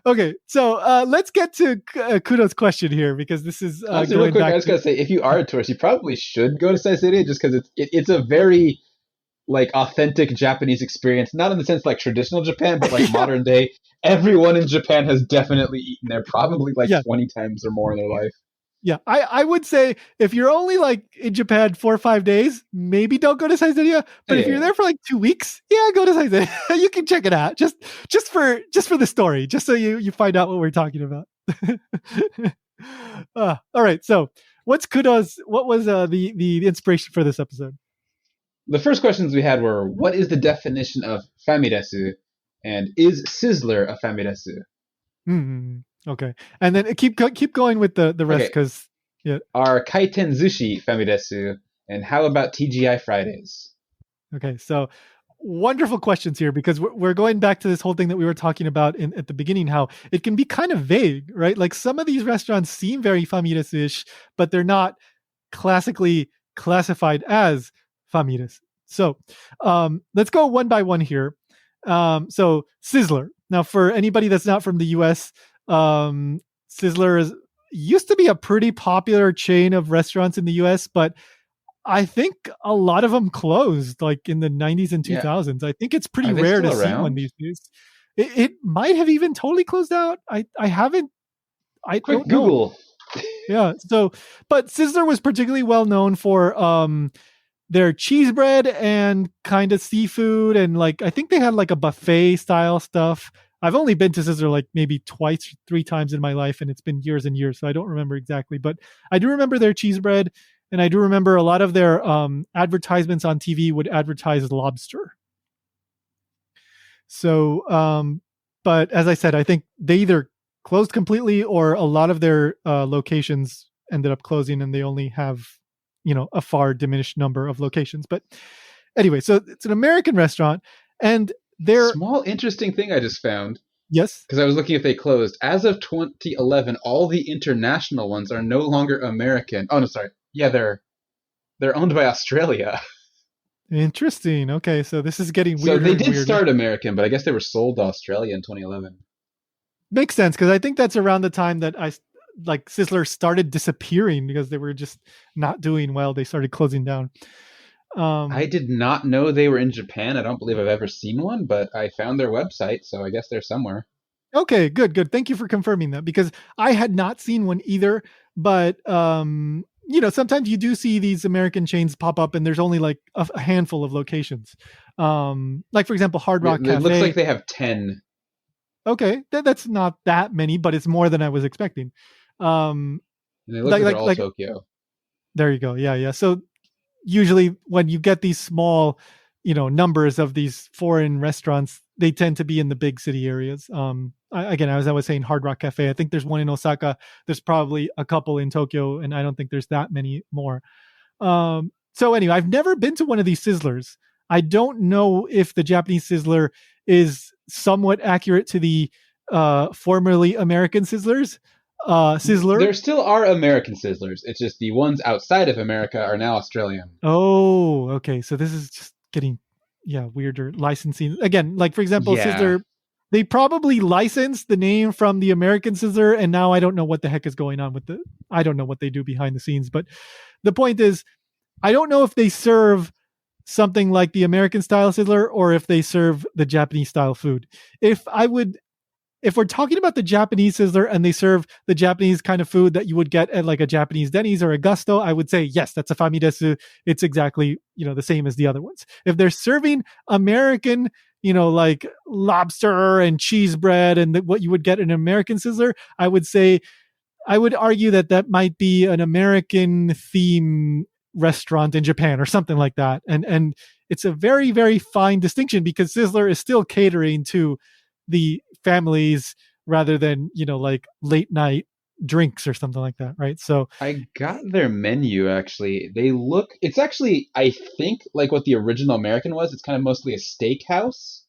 S1: Okay, so let's get to Kudo's question here, because this is
S2: real quick. I was gonna say, if you are a tourist, you probably should go to Caesarea, just because it's a very like authentic Japanese experience. Not in the sense like traditional Japan, but like modern day. Everyone in Japan has definitely eaten there, probably like 20 times or more in their life.
S1: Yeah, I would say if you're only like in Japan 4 or 5 days, maybe don't go to Caesarea. But if you're there for like 2 weeks, go to Caesarea. You can check it out just for the story, just so you find out what we're talking about. All right, so what was the inspiration for this episode?
S2: The first questions we had were, what is the definition of famiresu, and is Sizzler a famiresu?
S1: Okay, and then keep going with the rest, because
S2: Are kaiten zushi famiresu, and how about TGI Fridays?
S1: Okay, so wonderful questions here, because we're going back to this whole thing that we were talking about at the beginning, how it can be kind of vague, right? Like some of these restaurants seem very famiresu-ish, but they're not classically classified as famiresu. So let's go one by one here. So Sizzler. Now, for anybody that's not from the US, Sizzler used to be a pretty popular chain of restaurants in the US, but I think a lot of them closed like in the 90s and 2000s. I think it's pretty rare to see one these days. It might have even totally closed out. I
S2: Quick Google.
S1: Yeah. So, but Sizzler was particularly well known for their cheese bread and kind of seafood, and like I think they had like a buffet style stuff. I've only been to Sizzler like maybe 3 times in my life, and it's been years and years, so I don't remember exactly. But I do remember their cheese bread, and I do remember a lot of their advertisements on TV would advertise lobster. So, but as I said, I think they either closed completely or a lot of their locations ended up closing, and they only have a far diminished number of locations. But anyway, so it's an American restaurant, and they're
S2: small interesting thing I just found.
S1: Yes,
S2: because I was looking if they closed. As of 2011, all the international ones are no longer American. Oh no, sorry. Yeah, they're owned by Australia.
S1: Interesting. Okay, so this is getting weirder.
S2: So they did start American, but I guess they were sold to Australia in 2011.
S1: Makes sense, because I think that's around the time that Sizzler started disappearing, because they were just not doing well. They started closing down.
S2: I did not know they were in Japan. I don't believe I've ever seen one, but I found their website, so I guess they're somewhere.
S1: Okay, good. Thank you for confirming that, because I had not seen one either. But sometimes you do see these American chains pop up, and there's only like a handful of locations. Like for example, Hard Rock Cafe.
S2: It looks like they have 10.
S1: Okay, that's not that many, but it's more than I was expecting.
S2: And they look like they're all Tokyo.
S1: There you go. Yeah. So usually when you get these small, numbers of these foreign restaurants, they tend to be in the big city areas. As I was saying, Hard Rock Cafe, I think there's one in Osaka. There's probably a couple in Tokyo, and I don't think there's that many more. So anyway, I've never been to one of these Sizzlers. I don't know if the Japanese Sizzler is somewhat accurate to the formerly American Sizzlers. Sizzler.
S2: There still are American Sizzlers. It's just the ones outside of America are now Australian.
S1: Oh, okay. So this is just getting weirder. Licensing again, like for example, Sizzler, they probably licensed the name from the American Sizzler, and now I don't know what the heck is going on with I don't know what they do behind the scenes. But the point is, I don't know if they serve something like the American style Sizzler or if they serve the Japanese style food. If we're talking about the Japanese Sizzler and they serve the Japanese kind of food that you would get at like a Japanese Denny's or a Gusto, I would say, yes, that's a famiresu. It's exactly, the same as the other ones. If they're serving American, like lobster and cheese bread and what you would get in an American Sizzler, I would argue that might be an American theme restaurant in Japan or something like that. And it's a very, very fine distinction because Sizzler is still catering to the families rather than, like late night drinks or something like that, right? So
S2: I got their menu actually. It's actually, I think, like what the original American was. It's kind of mostly a steakhouse.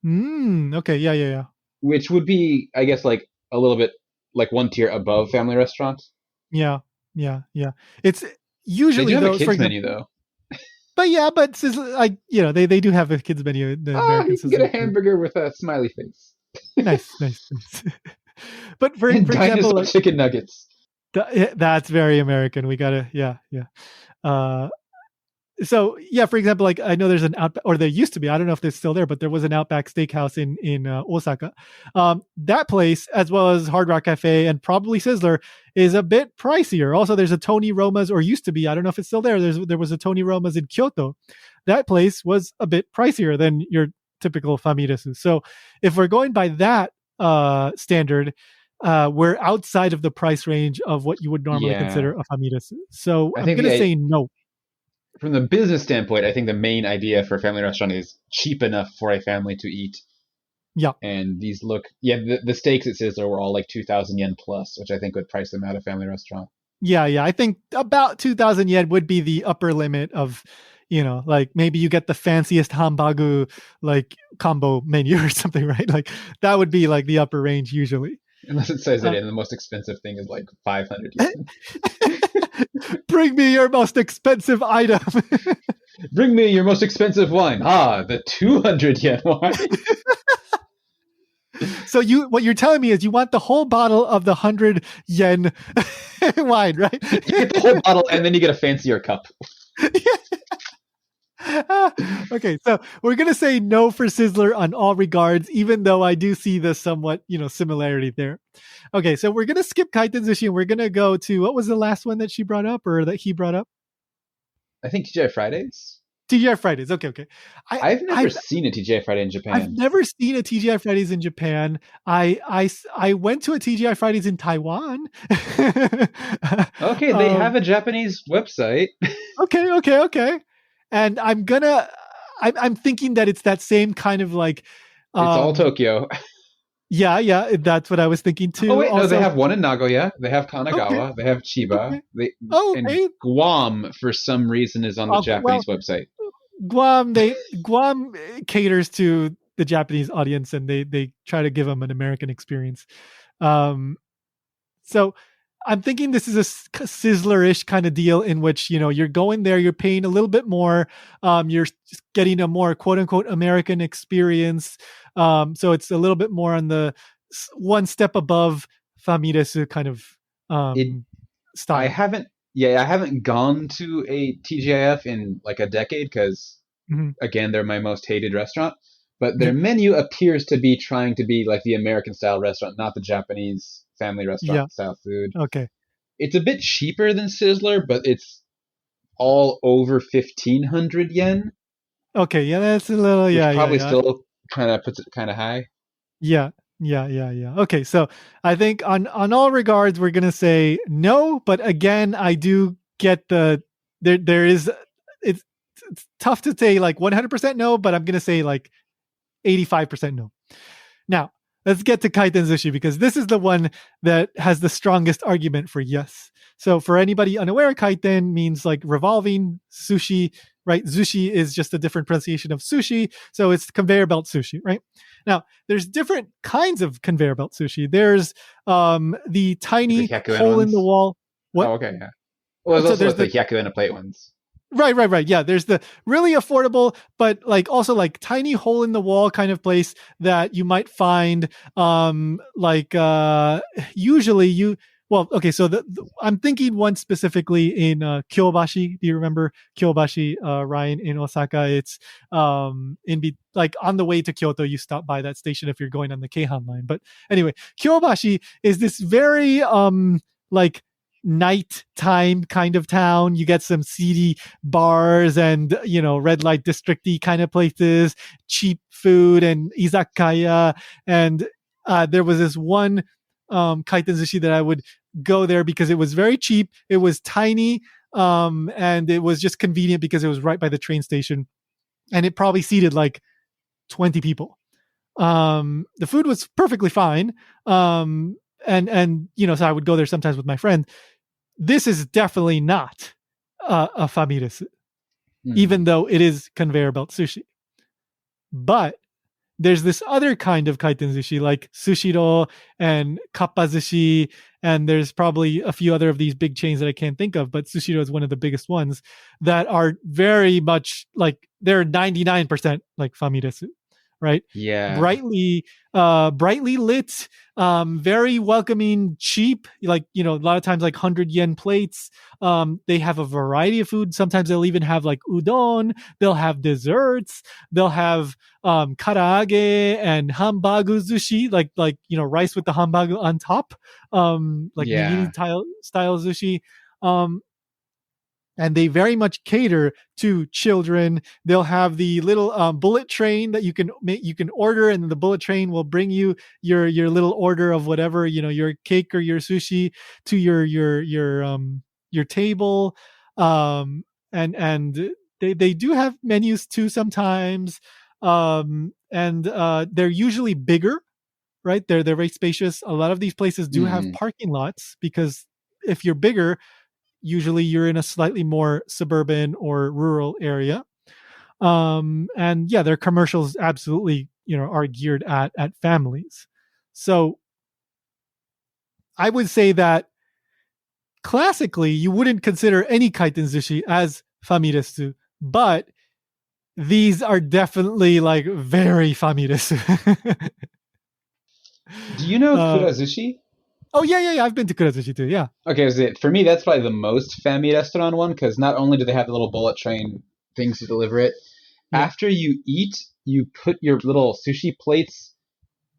S1: Okay, yeah.
S2: Which would be, I guess, like a little bit like one tier above family restaurant.
S1: Yeah. It's usually
S2: they do have
S1: though,
S2: a kids menu though.
S1: But Sizzler, they do have a kids menu. The American
S2: you can get a hamburger with a smiley face.
S1: Nice. But for example, like,
S2: chicken nuggets.
S1: That's very American. We gotta, yeah. So yeah, for example, like I know there's an Outback, or there used to be. I don't know if it's still there, but there was an Outback Steakhouse in Osaka. That place, as well as Hard Rock Cafe and probably Sizzler, is a bit pricier. Also, there's a Tony Roma's, or used to be. I don't know if it's still there. There was a Tony Roma's in Kyoto. That place was a bit pricier than your typical famiresu. So if we're going by that standard, we're outside of the price range of what you would normally consider a famiresu. So I'm going to say no.
S2: From the business standpoint, I think the main idea for a family restaurant is cheap enough for a family to eat.
S1: Yeah.
S2: And these the steaks at Sizzler were all like 2,000 yen plus, which I think would price them out of family restaurant.
S1: Yeah. I think about 2,000 yen would be the upper limit of, like maybe you get the fanciest hambagu like combo menu or something, right? Like that would be like the upper range usually.
S2: Unless it says it in the most expensive thing is like 500 yen.
S1: Bring me your most expensive item.
S2: Bring me your most expensive wine. The 200 yen wine.
S1: So what you're telling me is you want the whole bottle of the 100 yen wine, right?
S2: You get the whole bottle and then you get a fancier cup.
S1: Okay, so we're going to say no for Sizzler on all regards, even though I do see the somewhat, similarity there. Okay, so we're going to skip Kaiten Sushi and we're going to go to, what was the last one that she brought up or that he brought up?
S2: I think TGI Fridays.
S1: TGI Fridays. Okay.
S2: I've never seen a TGI Friday in Japan.
S1: I've never seen a TGI Fridays in Japan. I went to a TGI Fridays in Taiwan.
S2: Okay, they have a Japanese website.
S1: Okay. And I'm thinking that it's that same kind of like.
S2: It's all Tokyo.
S1: Yeah, that's what I was thinking too.
S2: Oh wait, no, they have one in Nagoya. They have Kanagawa. They have Chiba.
S1: Okay.
S2: And Guam, for some reason, is on the Japanese website.
S1: Guam caters to the Japanese audience, and they try to give them an American experience. So I'm thinking this is a Sizzler-ish kind of deal in which, you're going there, you're paying a little bit more. You're just getting a more quote unquote American experience. So it's a little bit more on the one step above famiresu kind of style.
S2: I haven't gone to a TGIF in like a decade because, again, they're my most hated restaurant. But their menu appears to be trying to be like the American style restaurant, not the Japanese family restaurant style food.
S1: Okay.
S2: It's a bit cheaper than Sizzler, but it's all over 1,500 yen.
S1: Okay, yeah, that's a little,
S2: probably still kind of puts it kind of high.
S1: Yeah. Okay, so I think on all regards, we're gonna say no, but again, I do get there is, it's tough to say like 100% no, but I'm gonna say like 85% no. Now, let's get to Kaiten Sushi because this is the one that has the strongest argument for yes. So for anybody unaware, Kaiten means like revolving sushi, right? Sushi is just a different pronunciation of sushi. So it's conveyor belt sushi, right? Now, there's different kinds of conveyor belt sushi. There's the tiny hole in the wall.
S2: What? Oh, okay, yeah. Well, there's also the hyaku in a plate ones.
S1: Right. Yeah, there's the really affordable, but like also like tiny hole in the wall kind of place that you might find. Usually so I'm thinking one specifically in Kyobashi. Do you remember Kyobashi, Ryan, in Osaka? It's on the way to Kyoto. You stop by that station if you're going on the Keihan line. But anyway, Kyobashi is this very nighttime kind of town. You get some seedy bars and red light districty kind of places, cheap food and izakaya. And there was this one kaiten sushi that I would go there because it was very cheap. It was tiny. And it was just convenient because it was right by the train station, and it probably seated like 20 people. The food was perfectly fine. And so I would go there sometimes with my friend. This is definitely not a famiresu, even though it is conveyor belt sushi. But there's this other kind of kaiten sushi like sushiro and kappazushi, and there's probably a few other of these big chains that I can't think of, but sushiro is one of the biggest ones that are very much like they're 99% like famiresu, right?
S2: Yeah.
S1: Brightly lit, very welcoming, cheap, like, a lot of times like 100 yen plates. They have a variety of food. Sometimes they'll even have like udon. They'll have desserts. They'll have karaage and hambagu sushi, like rice with the hambagu on top, like nigiri style sushi. And they very much cater to children. They'll have the little bullet train that you can order, and the bullet train will bring you your little order of whatever, your cake or your sushi to your table. And they do have menus too sometimes. And they're usually bigger, right? They're very spacious. A lot of these places do have parking lots, because if you're bigger, usually you're in a slightly more suburban or rural area. And yeah, their commercials absolutely, are geared at families. So I would say that classically you wouldn't consider any kaiten sushi as famiresu, but these are definitely like very famiresu.
S2: Do you know Kurazushi?
S1: Oh, yeah. I've been to Kurazushi too, yeah.
S2: Okay, for me, that's probably the most family restaurant one, because not only do they have the little bullet train things to deliver it, after you eat, you put your little sushi plates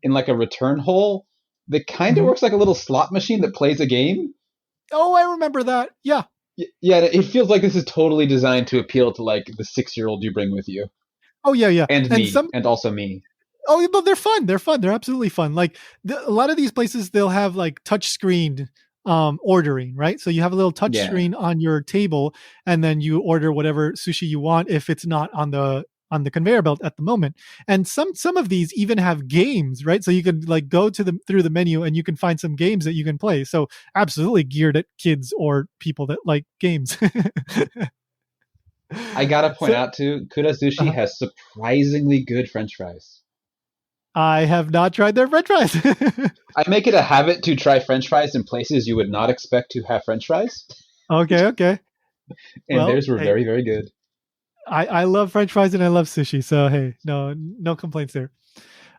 S2: in like a return hole that kind of works like a little slot machine that plays a game.
S1: Oh, I remember that. Yeah.
S2: Yeah, it feels like this is totally designed to appeal to like the 6-year-old you bring with you.
S1: Oh, yeah.
S2: And me, and also me.
S1: Oh, but they're fun. They're absolutely fun. Like a lot of these places, they'll have like touch screen ordering, right? So you have a little touch screen on your table, and then you order whatever sushi you want if it's not on the conveyor belt at the moment. And some of these even have games, right? So you can like go through the menu, and you can find some games that you can play. So absolutely geared at kids or people that like games.
S2: I gotta point out too, Kurazushi has surprisingly good French fries.
S1: I have not tried their French fries.
S2: I make it a habit to try French fries in places you would not expect to have French fries.
S1: Okay.
S2: And theirs were very, very good.
S1: I love French fries and I love sushi, so hey, no complaints there.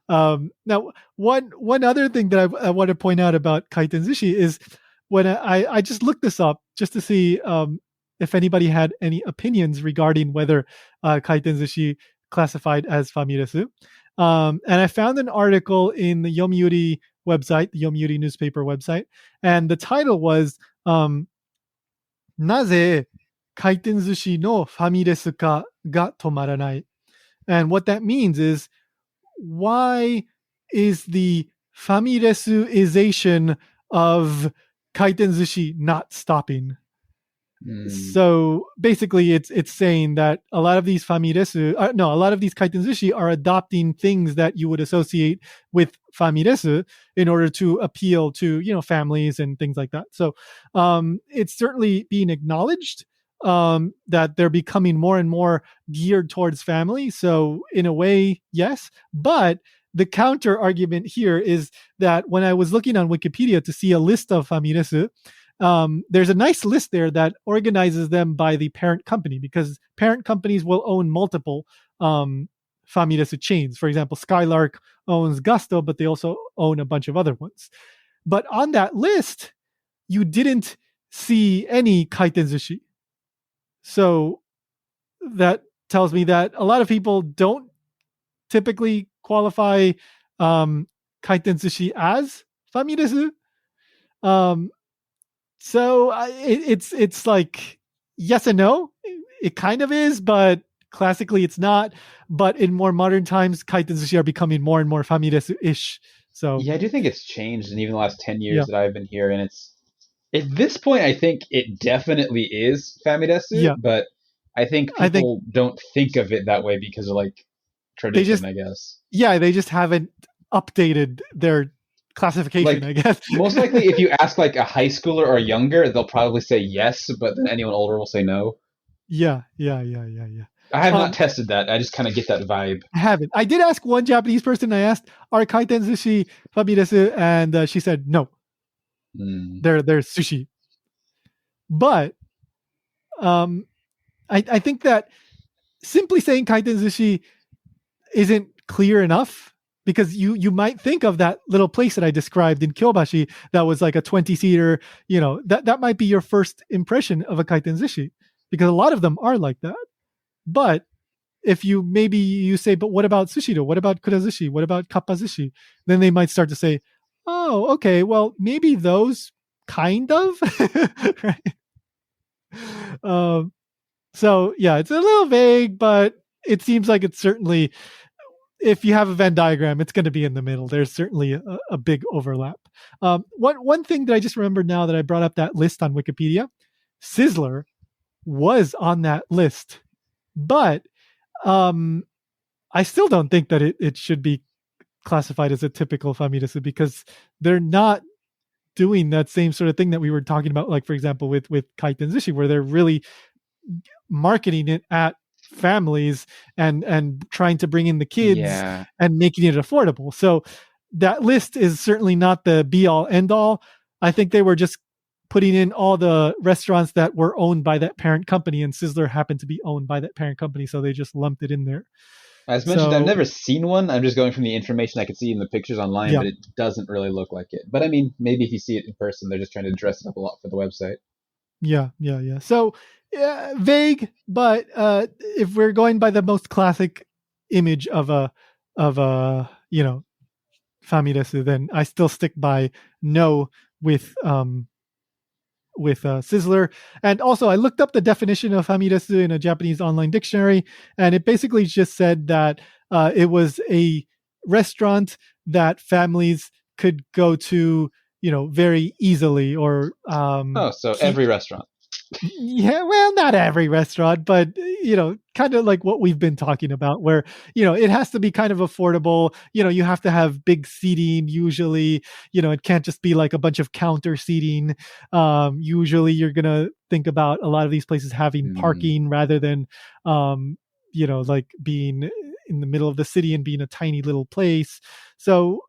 S1: Now, one other thing that I want to point out about kaiten sushi is when I just looked this up just to see if anybody had any opinions regarding whether kaiten sushi classified as famiresu. And I found an article in the Yomiuri website, the Yomiuri newspaper website, and the title was Naze kaiten sushi no famiresu ka ga tomaranai. And what that means is, why is the famiresuization of kaiten sushi not stopping? So basically, it's saying that a lot of these kaiten sushi are adopting things that you would associate with famiresu in order to appeal to families and things like that. So it's certainly being acknowledged that they're becoming more and more geared towards family. So in a way, yes, but the counter argument here is that when I was looking on Wikipedia to see a list of famiresu, there's a nice list there that organizes them by the parent company, because parent companies will own multiple famiresu chains. For example, Skylark owns Gusto, but they also own a bunch of other ones. But on that list, you didn't see any kaiten sushi. So that tells me that a lot of people don't typically qualify kaiten sushi as famiresu. So it's like yes and no. It kind of is, but classically it's not. But in more modern times, kaiten sushi are becoming more and more famiresu-ish. So
S2: yeah, I do think it's changed in even the last 10 years that I've been here, and At this point, I think it definitely is famiresu, but I think people don't think of it that way because of like tradition, I guess.
S1: Yeah, they just haven't updated their classification,
S2: like,
S1: I guess.
S2: Most likely, if you ask like a high schooler or younger, they'll probably say yes, but then anyone older will say no.
S1: Yeah.
S2: I have not tested that. I just kind of get that vibe.
S1: I haven't. I did ask one Japanese person. I asked, "Are kaiten sushi famiresu?" And she said, "No, they're sushi." But I think that simply saying kaiten sushi isn't clear enough, because you might think of that little place that I described in Kyobashi that was like a 20-seater, that might be your first impression of a kaiten sushi, because a lot of them are like that. But if you say, but what about sushi-do? What about kurazushi? What about kappazushi? Then they might start to say, oh, okay, well, maybe those kind of, right? So yeah, it's a little vague, but it seems like it's certainly, if you have a Venn diagram, it's going to be in the middle. There's certainly a big overlap. One thing that I just remembered now that I brought up that list on Wikipedia, Sizzler was on that list, but I still don't think that it should be classified as a typical famiresu, because they're not doing that same sort of thing that we were talking about, like for example with kaiten sushi, where they're really marketing it at families and trying to bring in the kids and making it affordable. So that list is certainly not the be all end all. I think they were just putting in all the restaurants that were owned by that parent company, and Sizzler happened to be owned by that parent company, so they just lumped it in there.
S2: As mentioned, I've never seen one. I'm just going from the information I could see in the pictures online, but it doesn't really look like it. But I mean, maybe if you see it in person, they're just trying to dress it up a lot for the website.
S1: Yeah. So vague, but if we're going by the most classic image of a famiresu, then I still stick by no with Sizzler. And also, I looked up the definition of famiresu in a Japanese online dictionary, and it basically just said that it was a restaurant that families could go to, very easily, or
S2: so every restaurant.
S1: Yeah, well, not every restaurant, but kind of like what we've been talking about, where it has to be kind of affordable. You have to have big seating usually. It can't just be like a bunch of counter seating. Usually you're gonna think about a lot of these places having parking rather than like being in the middle of the city and being a tiny little place. So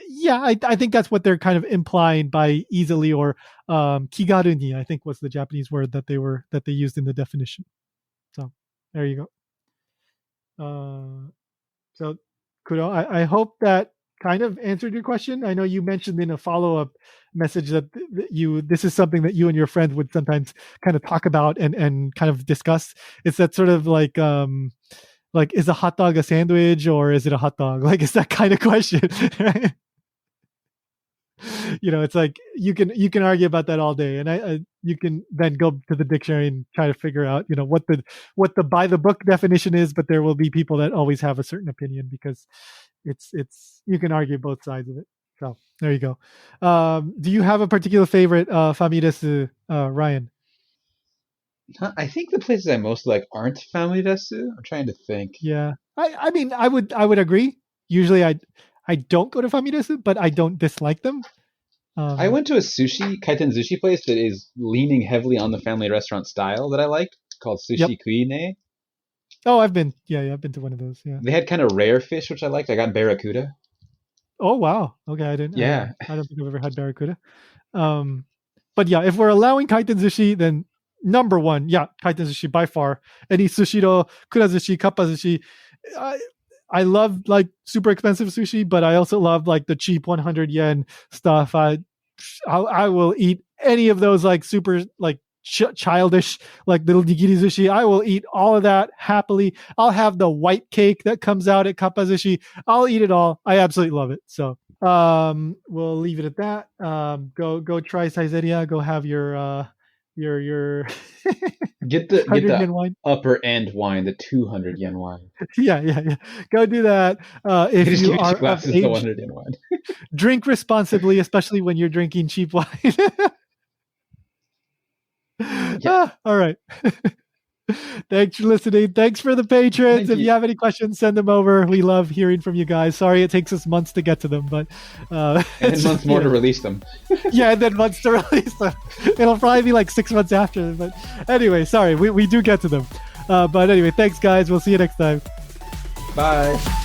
S1: yeah, I think that's what they're kind of implying by easily, or kigaru ni, I think was the Japanese word that they used in the definition. So there you go. So Kuro, I hope that kind of answered your question. I know you mentioned in a follow-up message that this is something that you and your friends would sometimes kind of talk about and kind of discuss. It's that sort of like is a hot dog a sandwich, or is it a hot dog? Like, it's that kind of question, right? It's like you can argue about that all day, and you can then go to the dictionary and try to figure out what the by the book definition is, but there will be people that always have a certain opinion, because it's you can argue both sides of it. So there you go. Do you have a particular favorite famiresu, Ryan?
S2: I think the places I most like aren't famiresu. I'm trying to think.
S1: Yeah, I mean, I would agree. Usually I don't go to famiresu, but I don't dislike them.
S2: I went to a kaiten sushi place that is leaning heavily on the family restaurant style that I liked, called Sushi Kuine.
S1: Oh, I've been to one of those. Yeah,
S2: they had kind of rare fish, which I liked. I got barracuda.
S1: Oh wow, okay, I didn't.
S2: Yeah,
S1: I don't think I've ever had barracuda. But yeah, if we're allowing kaiten sushi, then number one, kaiten sushi by far. Any sushiro, kurazushi, kappazushi. I love like super expensive sushi, but I also love like the cheap 100 yen stuff. I will eat any of those like super like childish like little nigiri sushi. I will eat all of that happily. I'll have the white cake that comes out at kappazushi. I'll eat it all. I absolutely love it. So we'll leave it at that. Go try Saizeria. Go have your
S2: get the upper end wine, the 200 yen wine.
S1: Yeah. Go do that. If you are
S2: glasses, the 100 yen wine.
S1: drink responsibly, especially when you're drinking cheap wine. All right. Thanks for listening. Thanks for the patrons. If you have any questions, send them over. We love hearing from you guys. Sorry it takes us months to get to them, but
S2: and then months more to release them.
S1: Yeah, and then months to release them. It'll probably be like 6 months after. But anyway, sorry, we do get to them. But anyway, thanks guys. We'll see you next time.
S2: Bye.